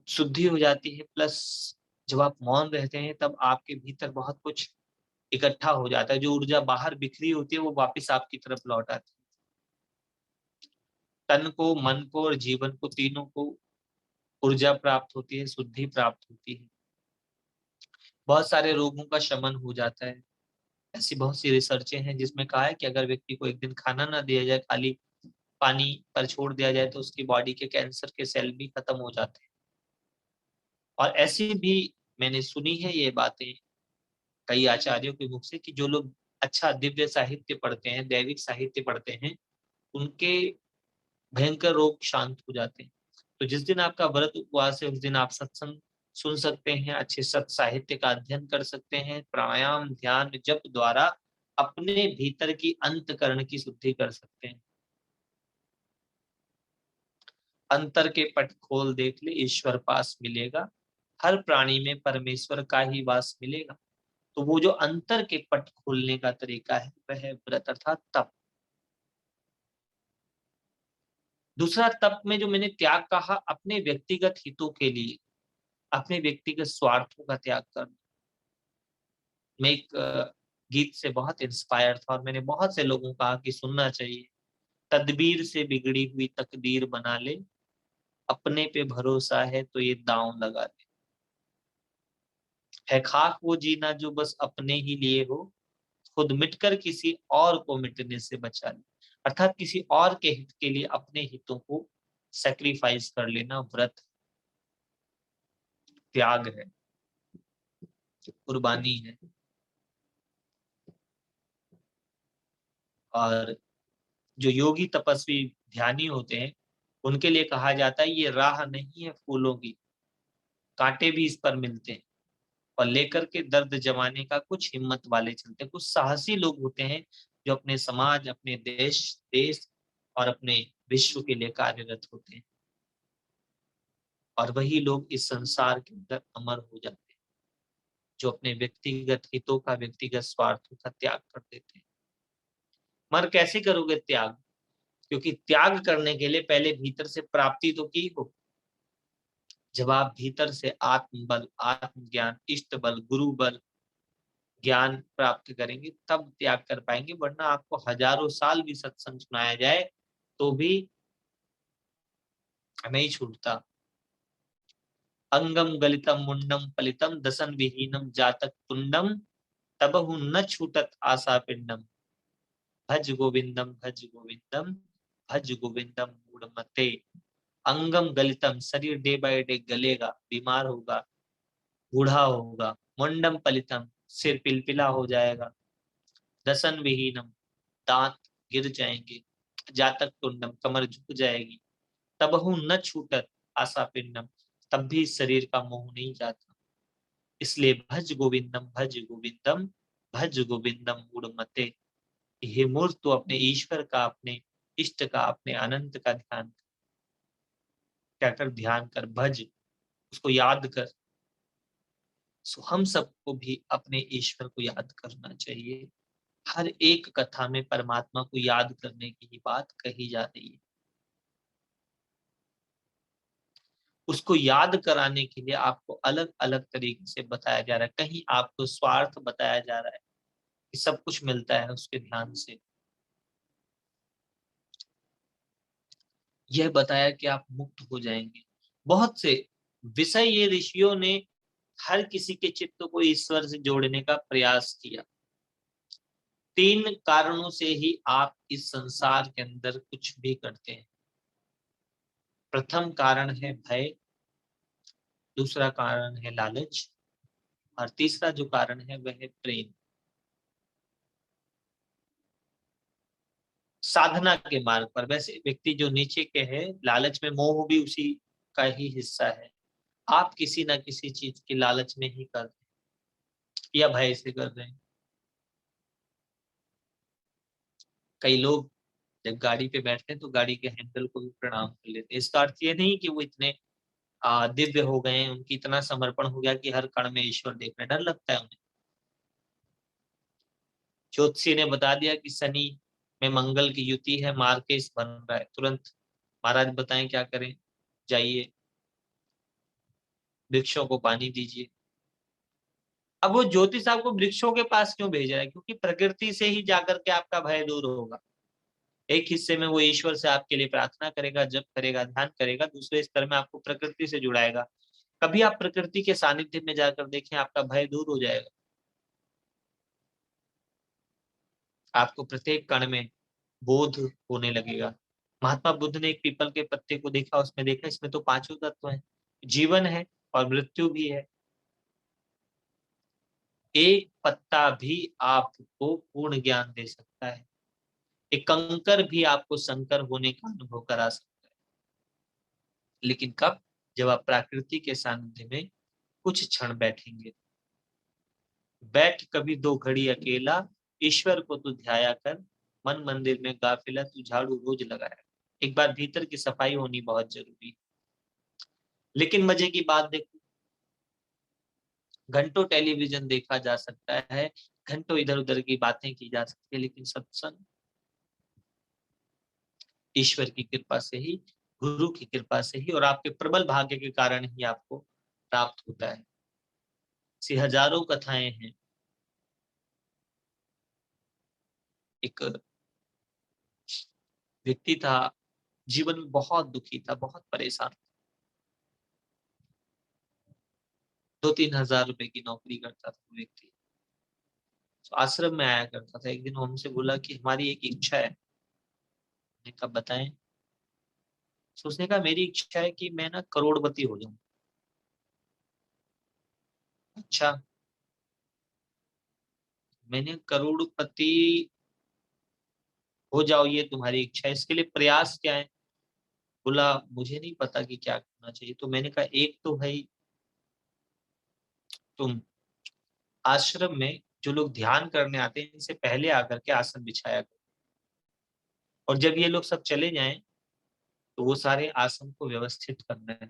B: शुद्धि हो जाती है। प्लस जब आप मौन रहते हैं तब आपके भीतर बहुत कुछ इकट्ठा हो जाता है। जो ऊर्जा बाहर बिखरी होती है वो वापस आपकी तरफ लौट आती है। तन को, मन को और जीवन को, तीनों को ऊर्जा प्राप्त होती है, शुद्धि प्राप्त होती है। बहुत सारे रोगों का शमन हो जाता है। ऐसी बहुत सी रिसर्चें हैं जिसमें कहा है कि अगर व्यक्ति को एक दिन खाना ना दिया जाए, खाली पानी पर छोड़ दिया जाए, तो उसकी बॉडी के कैंसर के सेल भी खत्म हो जाते हैं। और ऐसी भी मैंने सुनी है ये बातें कई आचार्यों के मुख से कि जो लोग अच्छा दिव्य साहित्य पढ़ते हैं, दैविक साहित्य पढ़ते हैं, उनके भयंकर रोग शांत हो जाते हैं। तो जिस दिन आपका व्रत उपवास है उस दिन आप सत्संग सुन सकते हैं, अच्छे सत साहित्य का अध्ययन कर सकते हैं, प्राणायाम, ध्यान, जप द्वारा अपने भीतर की अंतकरण की शुद्धि कर सकते हैं। अंतर के पट खोल देख ले, ईश्वर पास मिलेगा। हर प्राणी में परमेश्वर का ही वास मिलेगा। तो वो जो अंतर के पट खोलने का तरीका है वह है व्रत अर्थात तप। दूसरा तप में जो मैंने त्याग कहा, अपने व्यक्तिगत हितों के लिए, अपने व्यक्तिगत स्वार्थों का त्याग करना। मैं एक गीत से बहुत इंस्पायर था और मैंने बहुत से लोगों को कहा कि सुनना चाहिए। तदबीर से बिगड़ी हुई तकदीर बना ले, अपने पे भरोसा है तो ये दांव लगा ले। है खाक वो जीना जो बस अपने ही लिए हो, खुद मिटकर किसी और को मिटने से बचा ले। अर्थात किसी और के हित के लिए अपने हितों को सेक्रीफाइस कर लेना व्रत, त्याग है, कुर्बानी है। और जो योगी तपस्वी ध्यानी होते हैं उनके लिए कहा जाता है ये राह नहीं है फूलों की, कांटे भी इस पर मिलते हैं। और लेकर के दर्द जमाने का कुछ हिम्मत वाले चलते हैं। कुछ साहसी लोग होते हैं जो अपने समाज, अपने देश देश और अपने विश्व के लिए कार्यरत होते हैं। और वही लोग इस संसार के अंदर अमर हो जाते हैं, जो अपने व्यक्तिगत हितों का, व्यक्तिगत स्वार्थों का त्याग कर देते हैं। मगर कैसे करोगे त्याग? क्योंकि त्याग करने के लिए पहले भीतर से प्राप्ति तो की हो। जब आप भीतर से आत्म बल, आत्म ज्ञान, इष्ट बल, गुरु बल, ज्ञान प्राप्त करेंगे तब त्याग कर पाएंगे। वरना आपको हजारों साल भी सत्संग सुनाया जाए तो भी नहीं छूटता। अंगम गलितम मुंडम पलितम दसन विहीनम जातक तुंडम तबहु न छूटत आशा पिंडम भज गोविंदम भज गोविंदम भज गोविंदम मूढ़मते। अंगम गलितम, शरीर डे बाय डे गलेगा, बीमार होगा, बूढ़ा होगा। मुंडम पलितम, सिर पिलपिला हो जाएगा। दसन विहीनम, दांत गिर जाएंगे। जातक तुंडम, कमर झुक जाएगी। तबहु न छूटत आशा पिंडम, तब भी शरीर का मोह नहीं जाता। इसलिए भज गोविंदम भज गोविंदम भज गोविंदम मूढ़मते। हे मूर्ख, तो अपने ईश्वर का, अपने इष्ट का, अपने अनंत का ध्यान क्या कर, ध्यान कर, भज, उसको याद कर। सो हम सबको भी अपने ईश्वर को याद करना चाहिए। हर एक कथा में परमात्मा को याद करने की ही बात कही जा रही है। उसको याद कराने के लिए आपको अलग अलग तरीके से बताया जा रहा है। कहीं आपको स्वार्थ बताया जा रहा है कि सब कुछ मिलता है उसके ध्यान से। यह बताया कि आप मुक्त हो जाएंगे। बहुत से विषय ये ऋषियों ने हर किसी के चित्त को ईश्वर से जोड़ने का प्रयास किया। 3 कारणों से ही आप इस संसार के अंदर कुछ भी करते हैं। प्रथम कारण है भय, दूसरा कारण है लालच, और तीसरा जो कारण है वह है प्रेम। साधना के मार्ग पर वैसे व्यक्ति जो नीचे के है, लालच में मोह भी उसी का ही हिस्सा है। आप किसी ना किसी चीज की लालच में ही कर रहे हैं या भय से कर रहे हैं। कई लोग जब गाड़ी पे बैठते हैं तो गाड़ी के हैंडल को भी प्रणाम कर लेते हैं। इसका अर्थ ये नहीं कि वो इतने दिव्य हो गए हैं, उनकी इतना समर्पण हो गया कि हर कण में ईश्वर देख रहे हैं। डर लगता है उन्हें। ज्योतिषी ने बता दिया कि शनि में मंगल की युति है, मार्केस बन रहा है, तुरंत महाराज बताएं क्या करें। जाइए, वृक्षों को पानी दीजिए। अब वो ज्योतिष आपको वृक्षों के पास क्यों भेज रहा है? क्योंकि प्रकृति से ही जाकर के आपका भय दूर होगा। एक हिस्से में वो ईश्वर से आपके लिए प्रार्थना करेगा, जप करेगा, ध्यान करेगा। दूसरे स्तर में आपको प्रकृति से जुड़ाएगा। कभी आप प्रकृति के सानिध्य में जाकर देखें, आपका भय दूर हो जाएगा। आपको प्रत्येक कण में बोध होने लगेगा। महात्मा बुद्ध ने एक पीपल के पत्ते को देखा, उसमें देखा इसमें तो 5 तत्व हैं, जीवन है और मृत्यु भी है। एक पत्ता भी आपको पूर्ण ज्ञान दे सकता है। एक कंकर भी आपको संकर होने का अनुभव करा सकता है। लेकिन कब? जब आप प्रकृति के सानिध्य में कुछ क्षण बैठेंगे। बैठ कभी 2 घड़ी अकेला, ईश्वर को तू ध्याया कर, मन मंदिर में गाफिला तू झाड़ू रोज लगाया। एक बार भीतर की सफाई होनी बहुत जरूरी है। लेकिन मजे की बात देखो, घंटों टेलीविजन देखा जा सकता है, घंटों इधर उधर की बातें की जा सकती है, लेकिन सत्संग ईश्वर की कृपा से ही, गुरु की कृपा से ही और आपके प्रबल भाग्य के कारण ही आपको प्राप्त होता है। ऐसी हजारों कथाएं हैं। एक व्यक्ति था, जीवन में बहुत दुखी था, बहुत परेशान। 2-3 हजार रुपए की नौकरी करता था वो व्यक्ति। तो आश्रम में आया करता था। एक दिन वो हमसे बोला कि हमारी एक इच्छा है। मैंने कहा बताएं। तो उसने कहा मेरी इच्छा है कि मैं ना करोड़पति हो जाऊं। अच्छा, मैंने करोड़पति हो जाओ ये तुम्हारी इच्छा है, इसके लिए प्रयास क्या है? बोला मुझे नहीं पता कि क्या करना चाहिए। तो मैंने कहा एक तो भाई, तुम आश्रम में जो लोग ध्यान करने आते हैं इनसे पहले आकर के आसन बिछाया करो, और जब ये लोग सब चले जाएं तो वो सारे आसन को व्यवस्थित करना है।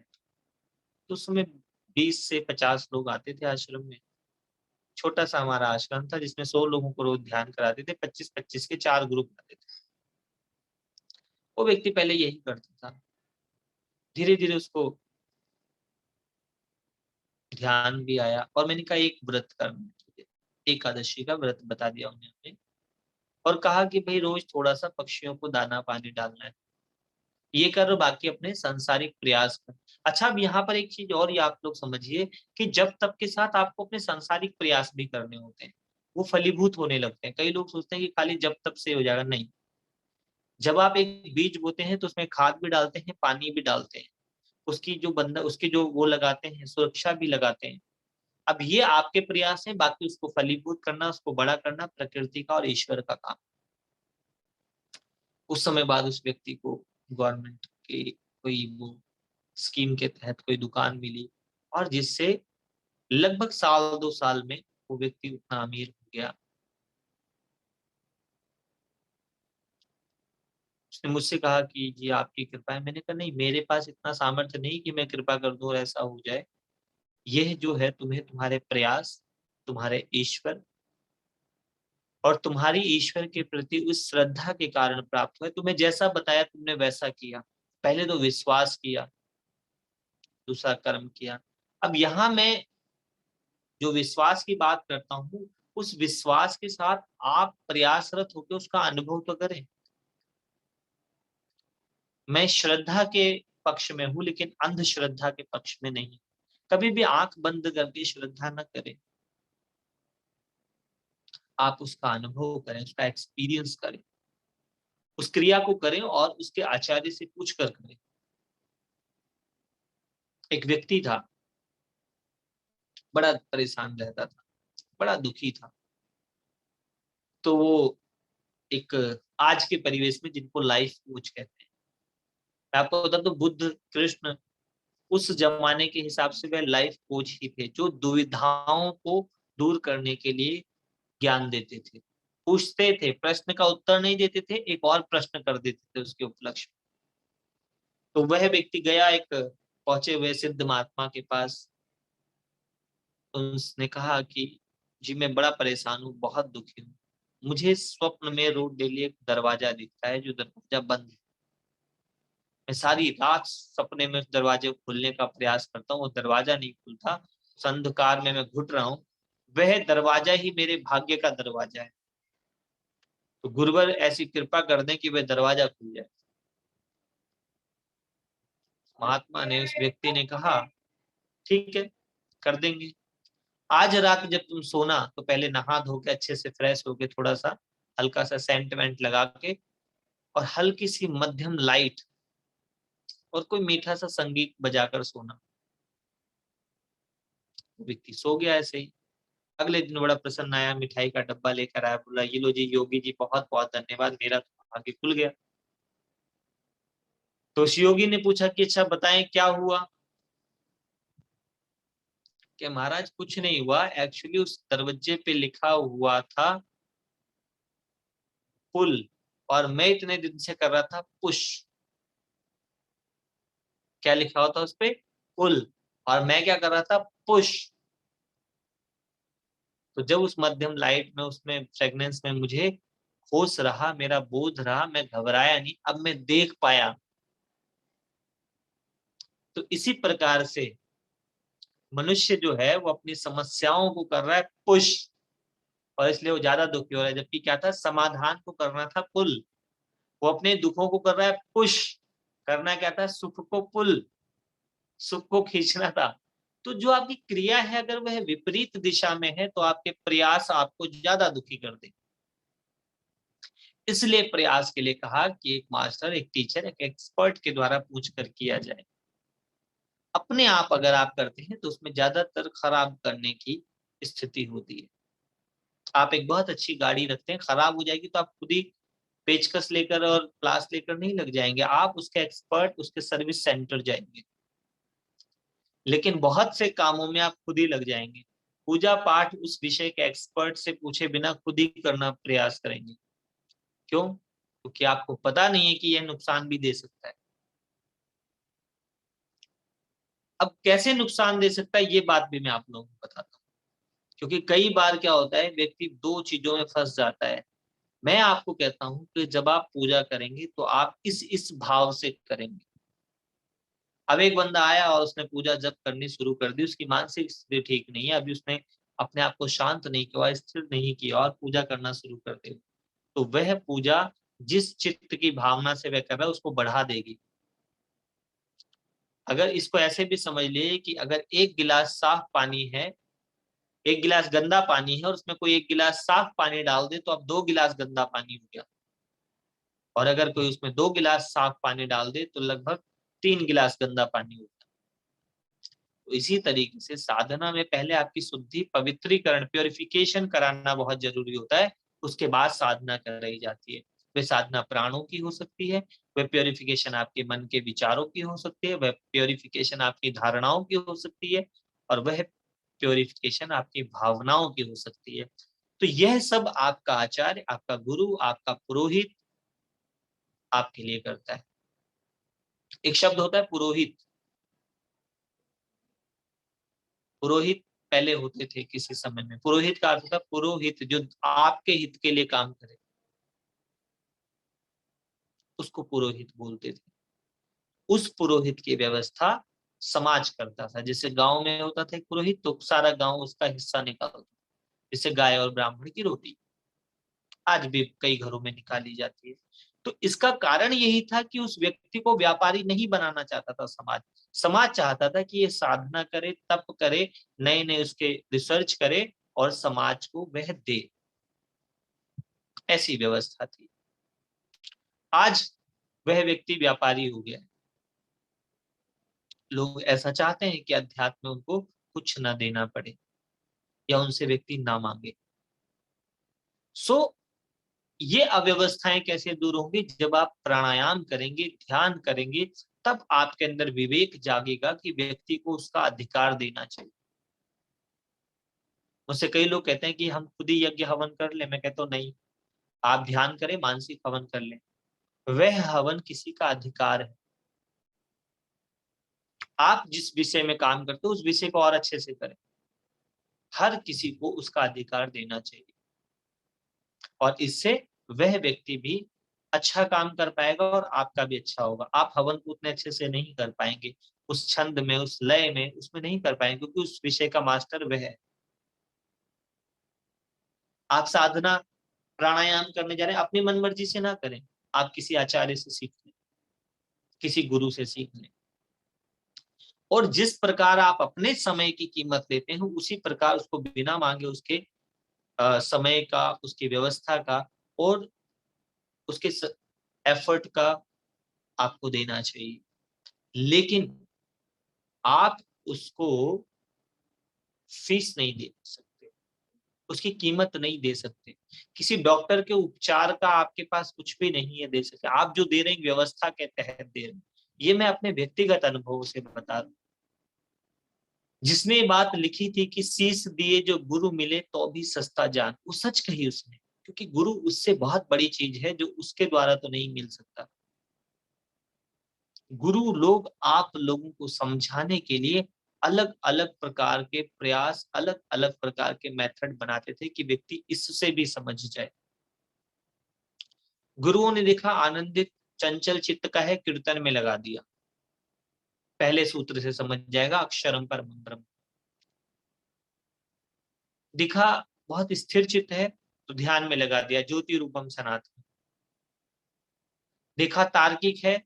B: तो उस समय 20 से 50 लोग आते थे आश्रम में। छोटा सा हमारा आश्रम था जिसमें 100 लोगों को रोज ध्यान कराते थे। 25-25 के 4 ग्रुप आते थे। वो व्यक्ति पहले यही करता था। धीरे धीरे उसको ध्यान भी आया, और मैंने कहा एक व्रत करना है। एकादशी का व्रत बता दिया उन्होंने, और कहा कि भाई रोज थोड़ा सा पक्षियों को दाना पानी डालना है। ये कर, बाकी अपने सांसारिक प्रयास कर। अच्छा, अब यहाँ पर एक चीज और ये आप लोग समझिए कि जब तब के साथ आपको अपने सांसारिक प्रयास भी करने होते हैं, वो फलीभूत होने लगते हैं। कई लोग सोचते हैं कि खाली जब तब से हो जाएगा, नहीं। जब आप एक बीज बोते हैं तो उसमें खाद भी डालते हैं, पानी भी डालते हैं, उसकी जो वो लगाते हैं, सुरक्षा भी लगाते हैं। अब ये आपके प्रयास हैं, बाकी उसको फलीभूत करना, उसको बड़ा करना प्रकृति का और ईश्वर का काम। उस समय बाद उस व्यक्ति को गवर्नमेंट की कोई वो स्कीम के तहत कोई दुकान मिली, और जिससे लगभग साल 2 साल में वो व्यक्ति उतना अमीर हो गया। उसने मुझसे कहा कि जी आपकी कृपा है। मैंने कहा नहीं, मेरे पास इतना सामर्थ्य नहीं कि मैं कृपा कर दूं और ऐसा हो जाए। यह जो है तुम्हें तुम्हारे प्रयास, तुम्हारे ईश्वर और तुम्हारी ईश्वर के प्रति उस श्रद्धा के कारण प्राप्त हुआ। तुम्हें जैसा बताया तुमने वैसा किया। पहले तो विश्वास किया, दूसरा कर्म किया। अब यहाँ मैं जो विश्वास की बात करता हूँ, उस विश्वास के साथ आप प्रयासरत होकर उसका अनुभव तो करें। मैं श्रद्धा के पक्ष में हूं, लेकिन अंधश्रद्धा के पक्ष में नहीं। कभी भी आंख बंद करके श्रद्धा न करें, आप उसका अनुभव करें, उसका एक्सपीरियंस करें, उस क्रिया को करें और उसके आचार्य से पूछ कर करें। एक व्यक्ति था, बड़ा परेशान रहता था, बड़ा दुखी था। तो वो एक आज के परिवेश में जिनको लाइफ कोच कहते हैं, मैं आपको बता दूं, बुद्ध कृष्ण उस जमाने के हिसाब से वह लाइफ कोच ही थे, जो दुविधाओं को दूर करने के लिए ज्ञान देते थे। पूछते थे, प्रश्न का उत्तर नहीं देते थे, एक और प्रश्न कर देते थे उसके उपलक्ष्य में। तो वह व्यक्ति गया एक पहुंचे हुए सिद्ध महात्मा के पास। उसने कहा कि जी मैं बड़ा परेशान हूँ, बहुत दुखी हूँ। मुझे स्वप्न में रोज डेली एक दरवाजा दिखता है, जो दरवाजा बंद है। मैं सारी रात सपने में उस दरवाजे को खोलने का प्रयास करता हूँ, वो दरवाजा नहीं खुलता। उस अंधकार में मैं घुट रहा हूँ। वह दरवाजा ही मेरे भाग्य का दरवाजा है। तो गुरुवर ऐसी कृपा कर दें कि वह दरवाजा खुल जाए। महात्मा ने, उस व्यक्ति ने कहा ठीक है, कर देंगे। आज रात जब तुम सोना तो पहले नहा धो के अच्छे से फ्रेश होके, थोड़ा सा हल्का सा सेंट वेंट लगा के, और हल्की सी मध्यम लाइट और कोई मीठा सा संगीत बजाकर सोना। व्यक्ति सो गया ऐसे ही। अगले दिन बड़ा प्रसन्न आया, मिठाई का डब्बा लेकर आया, बोला ये लो जी योगी जी, बहुत बहुत धन्यवाद, मेरा तो भाग्य खुल गया। तो उस योगी ने पूछा कि अच्छा बताएं क्या हुआ। कि महाराज कुछ नहीं हुआ, एक्चुअली उस दरवाजे पे लिखा हुआ था पुल, और मैं इतने दिन से कर रहा था पुश। क्या लिखा होता उस पे? पुल, और मैं क्या कर रहा था? पुश। तो जब उस मध्यम लाइट में, उसमें फ्रेगनेंस में मुझे होश रहा, मेरा बोध रहा, मैं घबराया नहीं, अब मैं देख पाया। तो इसी प्रकार से मनुष्य जो है वो अपनी समस्याओं को कर रहा है पुश, और इसलिए वो ज्यादा दुखी हो रहा है। जबकि क्या था, समाधान को करना था पुल। वो अपने दुखों को कर रहा है पुश, करना क्या था? सुख को पुल, सुख को खींचना था। तो जो आपकी क्रिया है, अगर वह विपरीत दिशा में है, तो आपके प्रयास आपको ज्यादा दुखी कर देंगे। इसलिए प्रयास के लिए कहा कि एक मास्टर, एक टीचर, एक एक्सपर्ट के द्वारा पूछ कर किया जाए। अपने आप अगर आप करते हैं तो उसमें ज्यादातर खराब करने की स्थिति होती है। आप एक बहुत अच्छी गाड़ी रखते हैं, खराब हो जाएगी तो आप खुद ही पेचकस लेकर और प्लास लेकर नहीं लग जाएंगे, आप उसके एक्सपर्ट, उसके सर्विस सेंटर जाएंगे। लेकिन बहुत से कामों में आप खुद ही लग जाएंगे। पूजा पाठ उस विषय के एक्सपर्ट से पूछे बिना खुद ही करना प्रयास करेंगे। क्यों? क्योंकि आपको पता नहीं है कि यह नुकसान भी दे सकता है। अब कैसे नुकसान दे सकता है, ये बात भी मैं आप लोगों को बताता हूँ। क्योंकि कई बार क्या होता है, व्यक्ति दो चीजों में फंस जाता है। मैं आपको कहता हूं कि जब आप पूजा करेंगे तो आप इस भाव से करेंगे। अब एक बंदा आया और उसने पूजा जब करनी शुरू कर दी, उसकी मानसिक स्थिति ठीक नहीं है, अभी उसने अपने आप को शांत नहीं किया, स्थिर नहीं किया, और पूजा करना शुरू कर दे, तो वह पूजा जिस चित्त की भावना से वह कर रहा है उसको बढ़ा देगी। अगर इसको ऐसे भी समझ लिए कि अगर एक गिलास साफ पानी है, एक गिलास गंदा पानी है और उसमें कोई एक गिलास साफ पानी डाल दे तो अब 2 गिलास गंदा पानी हो गया, और अगर कोई उसमें 2 गिलास साफ पानी डाल दे तो लगभग 3 गिलास गंदा पानी हो गया। तो इसी तरीके से साधना में पहले आपकी शुद्धि, पवित्रीकरण, प्योरिफिकेशन कराना बहुत जरूरी होता है, उसके बाद साधना कराई जाती है। वह साधना प्राणों की हो सकती है, वह प्योरिफिकेशन आपके मन के विचारों की हो सकती है, वह प्योरिफिकेशन आपकी धारणाओं की हो सकती है, और वह प्योरिफिकेशन आपकी भावनाओं की हो सकती है। तो यह सब आपका आचार्य, आपका गुरु, आपका पुरोहित आपके लिए करता है। एक शब्द होता है पुरोहित। पुरोहित पहले होते थे किसी समय में, पुरोहित का अर्थ था पुरोहित, जो आपके हित के लिए काम करे, उसको पुरोहित बोलते थे। उस पुरोहित की व्यवस्था समाज करता था। जैसे गांव में होता था एक पुरोहित, तो सारा गांव उसका हिस्सा निकालता, जैसे गाय और ब्राह्मण की रोटी आज भी कई घरों में निकाली जाती है। तो इसका कारण यही था कि उस व्यक्ति को व्यापारी नहीं बनाना चाहता था समाज। समाज चाहता था कि ये साधना करे, तप करे, नए नए उसके रिसर्च करे और समाज को वह दे। ऐसी व्यवस्था थी। आज वह व्यक्ति व्यापारी हो गया। लोग ऐसा चाहते हैं कि अध्यात्म में उनको कुछ ना देना पड़े या उनसे व्यक्ति ना मांगे। सो ये अव्यवस्थाएं कैसे दूर होंगी? जब आप प्राणायाम करेंगे, ध्यान करेंगे, तब आपके अंदर विवेक जागेगा कि व्यक्ति को उसका अधिकार देना चाहिए। मुझसे कई लोग कहते हैं कि हम खुद ही यज्ञ हवन कर ले। मैं कहता हूँ नहीं, आप ध्यान करें, मानसिक हवन कर लें। वह हवन किसी का अधिकार है। आप जिस विषय में काम करते हो उस विषय को और अच्छे से करें। हर किसी को उसका अधिकार देना चाहिए, और इससे वह व्यक्ति भी अच्छा काम कर पाएगा और आपका भी अच्छा होगा। आप हवन को उतने अच्छे से नहीं कर पाएंगे, उस छंद में, उस लय में, उसमें नहीं कर पाएंगे, क्योंकि उस विषय का मास्टर वह है। आप साधना, प्राणायाम करने जा रहे हैं, अपनी मन मर्जी से ना करें। आप किसी आचार्य से सीख लें, किसी गुरु से सीख लें। और जिस प्रकार आप अपने समय की कीमत लेते हैं, उसी प्रकार उसको बिना मांगे उसके समय का, उसकी व्यवस्था का और उसके एफर्ट का आपको देना चाहिए। लेकिन आप उसको फीस नहीं दे सकते, उसकी कीमत नहीं दे सकते। किसी डॉक्टर के उपचार का आपके पास कुछ भी नहीं है दे सकते। आप जो दे रहे हैं व्यवस्था के तहत दे रहे हैं। ये मैं अपने व्यक्तिगत अनुभव से बता रहा हूँ। जिसने ये बात लिखी थी कि शीश दिए जो गुरु मिले तो भी सस्ता जान, वो सच कही उसने। क्योंकि गुरु उससे बहुत बड़ी चीज है जो उसके द्वारा तो नहीं मिल सकता। गुरु लोग आप लोगों को समझाने के लिए अलग अलग प्रकार के प्रयास, अलग अलग प्रकार के मेथड बनाते थे कि व्यक्ति इससे भी समझ जाए। गुरुओं ने देखा आनंदित चंचल चित्त का है, कीर्तन में लगा दिया, पहले सूत्र से समझ जाएगा, अक्षरम परम ब्रह्म। दिखा बहुत स्थिर चित्त है तो ध्यान में लगा दिया, ज्योति रूपम सनातन। देखा तार्किक है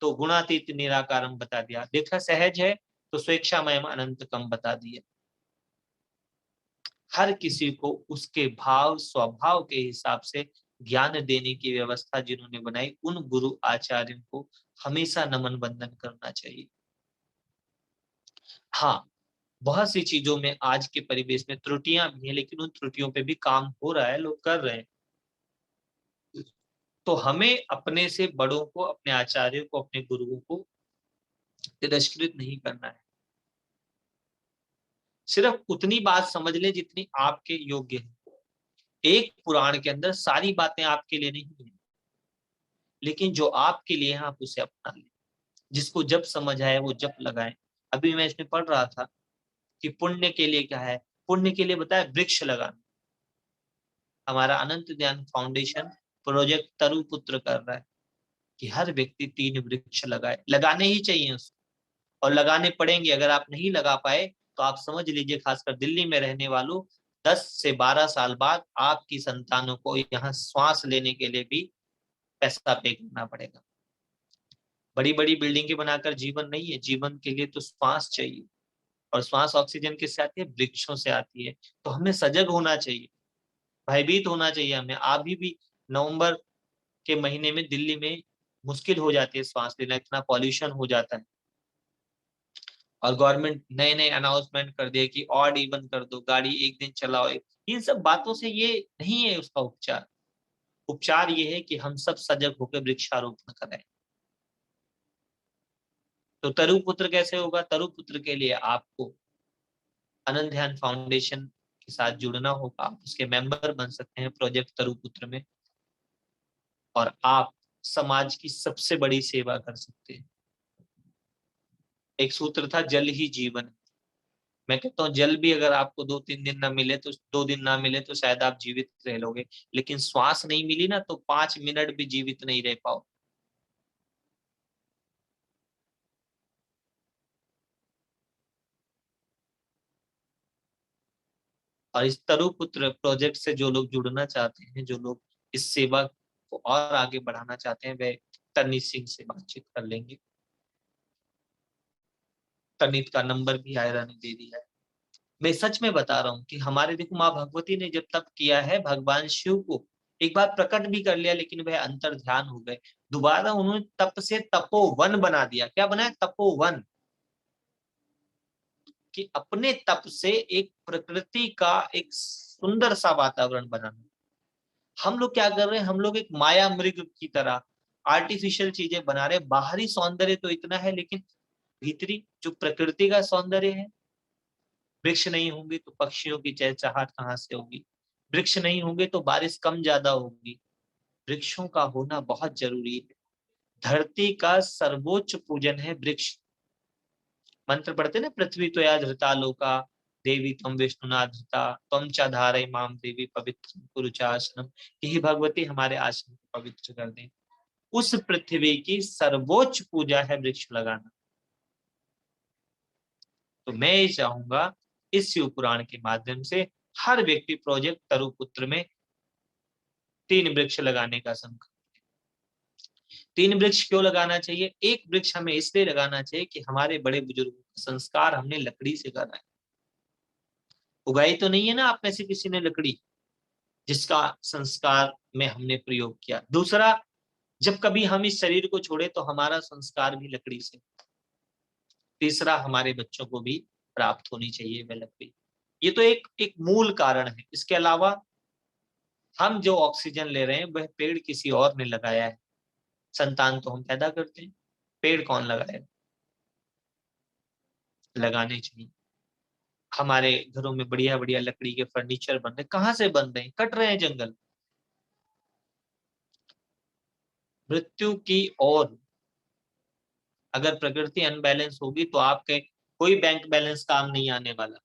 B: तो गुणातीत निराकारम बता दिया। देखा सहज है तो स्वेच्छामयम अनंतकम बता दिया। हर किसी को उसके भाव स्वभाव के हिसाब से ज्ञान देने की व्यवस्था जिन्होंने बनाई, उन गुरु आचार्यों को हमेशा नमन वंदन करना चाहिए। हाँ, बहुत सी चीजों में आज के परिवेश में त्रुटियां भी हैं, लेकिन उन त्रुटियों पे भी काम हो रहा है, लोग कर रहे हैं। तो हमें अपने से बड़ों को, अपने आचार्यों को, अपने गुरुओं को तिरस्कृत नहीं करना है। सिर्फ उतनी बात समझ ले जितनी आपके योग्य है। एक पुराण के अंदर सारी बातें आपके लिए नहीं है, लेकिन जो आपके लिए है आप उसे अपना लें। जिसको जब समझ आए वो जब लगाएं। अभी मैं इसमें पढ़ रहा था कि पुण्य के लिए क्या है। पुण्य के लिए बताया वृक्ष लगाना। हमारा अनंत ज्ञान फाउंडेशन प्रोजेक्ट तरु पुत्र कर रहा है कि हर व्यक्ति 3 वृक्ष लगाए। लगाने ही चाहिए उसको, और लगाने पड़ेंगे। अगर आप नहीं लगा पाए तो आप समझ लीजिए, खासकर दिल्ली में रहने वालों, 10 से 12 साल बाद आपकी संतानों को यहाँ श्वास लेने के लिए भी पैसा पे करना पड़ेगा। बड़ी बड़ी बिल्डिंगें बनाकर जीवन नहीं है, जीवन के लिए तो श्वास चाहिए, और श्वास ऑक्सीजन किससे आती है? वृक्षों से आती है। तो हमें सजग होना चाहिए, भयभीत होना चाहिए हमें। अभी भी नवंबर के महीने में दिल्ली में मुश्किल हो जाती है सांस लेना, इतना पॉल्यूशन हो जाता है। और गवर्नमेंट नए नए अनाउंसमेंट कर दिया कि ऑड इवन कर दो, गाड़ी एक दिन चलाओ। इन सब बातों से ये नहीं है उसका उपचार। उपचार ये है कि हम सब सजग होकर वृक्षारोपण करें। तो तरुपुत्र कैसे होगा? तरुपुत्र के लिए आपको अनंत ध्यान फाउंडेशन के साथ जुड़ना होगा। आप उसके मेंबर बन सकते हैं प्रोजेक्ट तरुपुत्र में, और आप समाज की सबसे बड़ी सेवा कर सकते हैं। एक सूत्र था, जल ही जीवन। मैं कहता हूँ जल भी अगर आपको 2-3 दिन ना मिले तो 2 दिन ना मिले तो शायद आप जीवित रह लोगे, लेकिन श्वास नहीं मिली ना तो 5 मिनट भी जीवित नहीं रह पाओ। और इस तरुपुत्र प्रोजेक्ट से जो लोग जुड़ना चाहते हैं, जो लोग इस सेवा को और आगे बढ़ाना चाहते हैं, वे तनीत सिंह से बातचीत कर लेंगे। तनीत का नंबर भी आयरा ने दे दिया है। मैं सच में बता रहा हूँ कि हमारे, देखो, माँ भगवती ने जब तप किया है, भगवान शिव को एक बार प्रकट भी कर लिया, लेकिन वह अंतर ध्यान हो गए। दोबारा उन्होंने तप से तपोवन बना दिया। क्या बनाया? तपोवन। कि अपने तप से एक प्रकृति का एक सुंदर सा वातावरण बनाना। हम लोग क्या कर रहे हैं? हम लोग एक माया मृग की तरह आर्टिफिशियल चीजें बना रहे हैं। बाहरी सौंदर्य तो इतना है, लेकिन भीतरी जो प्रकृति का सौंदर्य है, वृक्ष नहीं होंगे तो पक्षियों की चहचहाट कहाँ से होगी? वृक्ष नहीं होंगे तो बारिश कम ज्यादा होगी। वृक्षों का होना बहुत जरूरी है। धरती का सर्वोच्च पूजन है वृक्ष। मंत्र पढ़ते ना, पृथ्वी तो या धृता लोका, देवी तम विष्णुना धृता, तम च धारे माम देवी पवित्र कुरुचासनम। यही भगवती हमारे आश्रम को पवित्र कर दे। उस पृथ्वी की सर्वोच्च पूजा है वृक्ष लगाना। तो मैं ये चाहूंगा इस शिव पुराण के माध्यम से हर व्यक्ति प्रोजेक्ट तरुपुत्र में 3 वृक्ष लगाने का संकल्प। 3 वृक्ष क्यों लगाना चाहिए? एक वृक्ष हमें इसलिए लगाना चाहिए कि हमारे बड़े बुजुर्गों का संस्कार हमने लकड़ी से करा है। उगाई तो नहीं है ना आप में से किसी ने लकड़ी, जिसका संस्कार में हमने प्रयोग किया। दूसरा, जब कभी हम इस शरीर को छोड़े तो हमारा संस्कार भी लकड़ी से। तीसरा, हमारे बच्चों को भी प्राप्त होनी चाहिए वह लकड़ी। ये तो एक एक मूल कारण है। इसके अलावा हम जो ऑक्सीजन ले रहे हैं वह पेड़ किसी और ने लगाया है। संतान तो हम पैदा करते हैं, पेड़ कौन लगाएगा? लगाने चाहिए। हमारे घरों में बढ़िया बढ़िया लकड़ी के फर्नीचर बन रहे, कहाँ से बन रहे हैं? कट रहे हैं जंगल। मृत्यु की ओर अगर प्रकृति अनबैलेंस होगी तो आपके कोई बैंक बैलेंस काम नहीं आने वाला,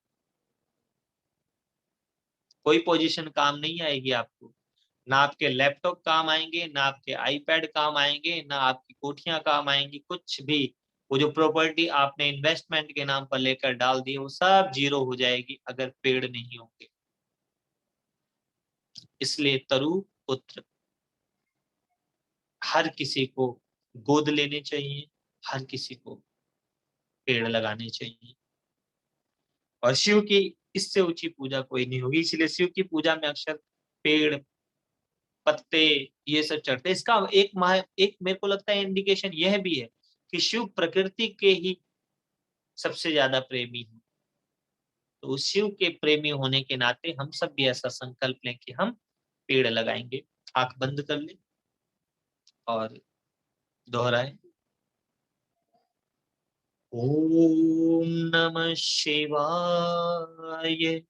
B: कोई पोजीशन काम नहीं आएगी आपको। ना आपके लैपटॉप काम आएंगे, ना आपके आईपैड काम आएंगे, ना आपकी कोठियां काम आएंगी, कुछ भी। वो जो प्रॉपर्टी आपने इन्वेस्टमेंट के नाम पर लेकर डाल दी, वो सब जीरो हो जाएगी अगर पेड़ नहीं होंगे। इसलिए तरु पुत्र हर किसी को गोद लेने चाहिए, हर किसी को पेड़ लगाने चाहिए। और शिव की इससे ऊंची पूजा कोई नहीं होगी। इसलिए शिव की पूजा में अक्सर पेड़, पत्ते, ये सब चढ़ते। इसका एक मेरे को लगता है इंडिकेशन यह भी है कि शिव प्रकृति के ही सबसे ज्यादा प्रेमी है। तो उस शिव के प्रेमी होने के नाते हम सब भी ऐसा संकल्प लें कि हम पेड़ लगाएंगे। आंख बंद कर ले और दोहराए। ओम नमः शिवाय।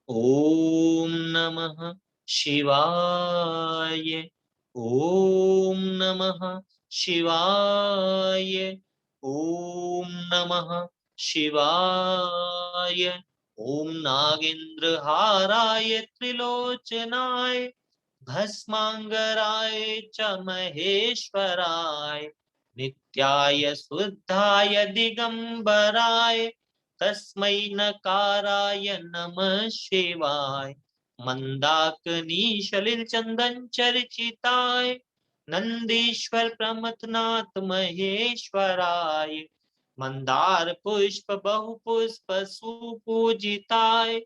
B: ओम नमः शिवाय। ओम नमः शिवाय। ओम नमः शिवाय। ओम नागेंद्र हाराय त्रिलोचनाय भस्मांगराय च महेश्वराय नित्याय शुद्धाय दिगंबराय तस्मै नकाराय नमः शिवाय मंदाकिनी सलिल चंदन चर्चिताय नंदीश्वर प्रमथनाथ महेश्वराय, मंदार पुष्प बहु पुष्प सुपूजिताय,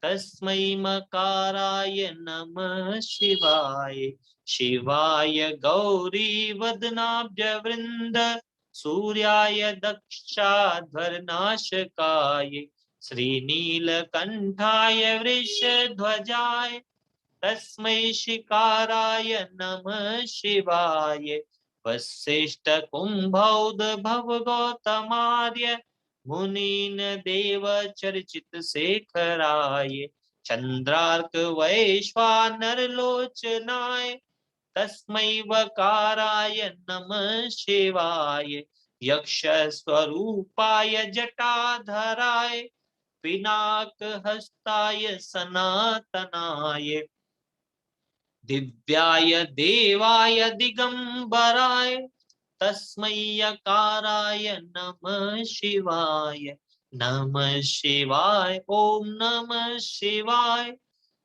B: तस्मै मकाराय नमः शिवाय। शिवाय गौरी वदनाब्ज वृंद, सूर्याय दक्षाध्वरनाशकाय, श्रीनीलकंठाय वृषध्वजाय, तस्मै शिकाराय नमः शिवाय। वसिष्ठ कुंभोद्भव गौतमार्य, मुनीन देव चर्चित शेखराय, चंद्रार्क वैश्वानर लोचनाय, तस्मै वकाराय नमः शिवाय। यक्ष स्वरूपाय जटाधराय, पिनाक हस्ताय सनातनाय, दिव्याय देवाय दिगंबराय, तस्मै यकाराय नमः शिवाय। नमः शिवाय, ओम नमः शिवाय,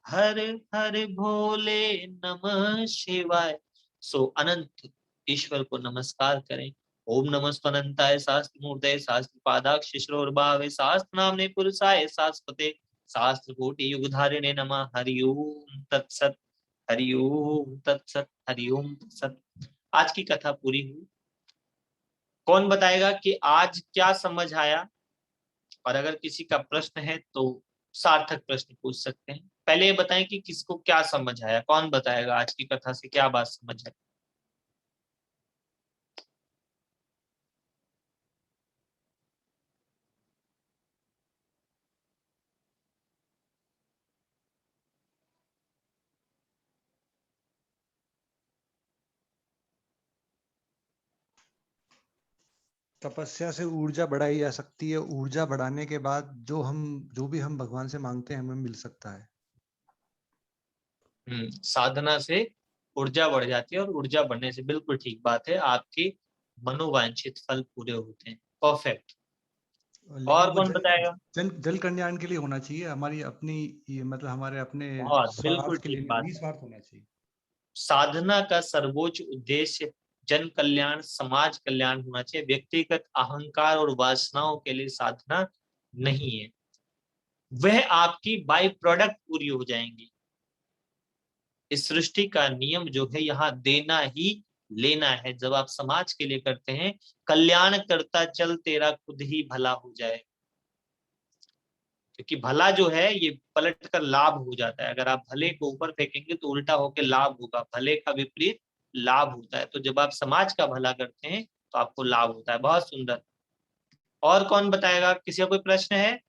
B: हर हर भोले नमः शिवाय। सो अनंत ईश्वर को नमस्कार करें। ओम नमस्ते शास्त्र मूर्तये शास्त्र पादाक्ष शिरोर्भावे शास्त्र नामने पुरुषाय शाश्वते शास्त्र कोटि युगधारिणे नमः। हरि ओम तत्सत, हरि ओम तत्सत, हरि ओम तत्सत। आज की कथा पूरी हुई। कौन बताएगा कि आज क्या समझ आया? और अगर किसी का प्रश्न है तो सार्थक प्रश्न पूछ सकते हैं। पहले ये बताएं कि किसको क्या समझ आया। कौन बताएगा आज की कथा से क्या बात समझ आई?
A: तपस्या से ऊर्जा बढ़ाई जा सकती है। ऊर्जा बढ़ाने के बाद जो भी हम भगवान से मांगते हैं हमें मिल सकता है।
B: साधना से ऊर्जा बढ़ जाती है और ऊर्जा बढ़ने से बिल्कुल ठीक बात है, आपकी मनोवांछित फल पूरे होते हैं। परफेक्ट।
A: लेकिन
B: और
A: वो
B: कौन बताएगा?
A: जल कल्याण के लिए होना चाहिए। हमारी अपनी मतलब हमारे अपने
B: बहुत बिल्कुल
A: स्वार्थ के लिए
B: ठीक बात।
A: निस्वार्थ होना चाहिए।
B: साधना का सर्वोच्च उद्देश्य जन कल्याण, समाज कल्याण होना चाहिए। व्यक्तिगत अहंकार और वासनाओं के लिए साधना नहीं है। वह आपकी बाई प्रोडक्ट पूरी हो जाएंगी। इस सृष्टि का नियम जो है यहाँ देना ही लेना है। जब आप समाज के लिए करते हैं, कल्याण करता चल तेरा खुद ही भला हो जाए। क्योंकि भला जो है ये पलट कर लाभ हो जाता है। अगर आप भले को ऊपर फेंकेंगे तो उल्टा होकर लाभ होगा। भले का विपरीत लाभ होता है। तो जब आप समाज का भला करते हैं तो आपको लाभ होता है। बहुत सुंदर। और कौन बताएगा? किसी का कोई प्रश्न है?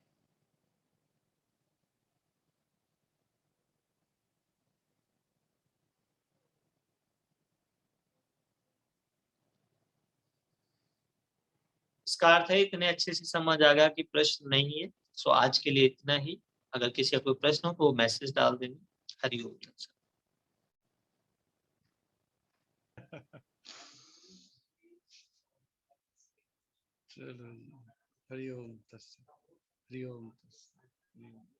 B: इसका अर्थ है इतने अच्छे से समझ आ गया कि प्रश्न नहीं है। सो आज के लिए इतना ही। अगर किसी का कोई प्रश्न हो तो वो मैसेज डाल देना। हरिओम।
A: चलो, हरि ओम तत्सत, हरि ओम तत्सत।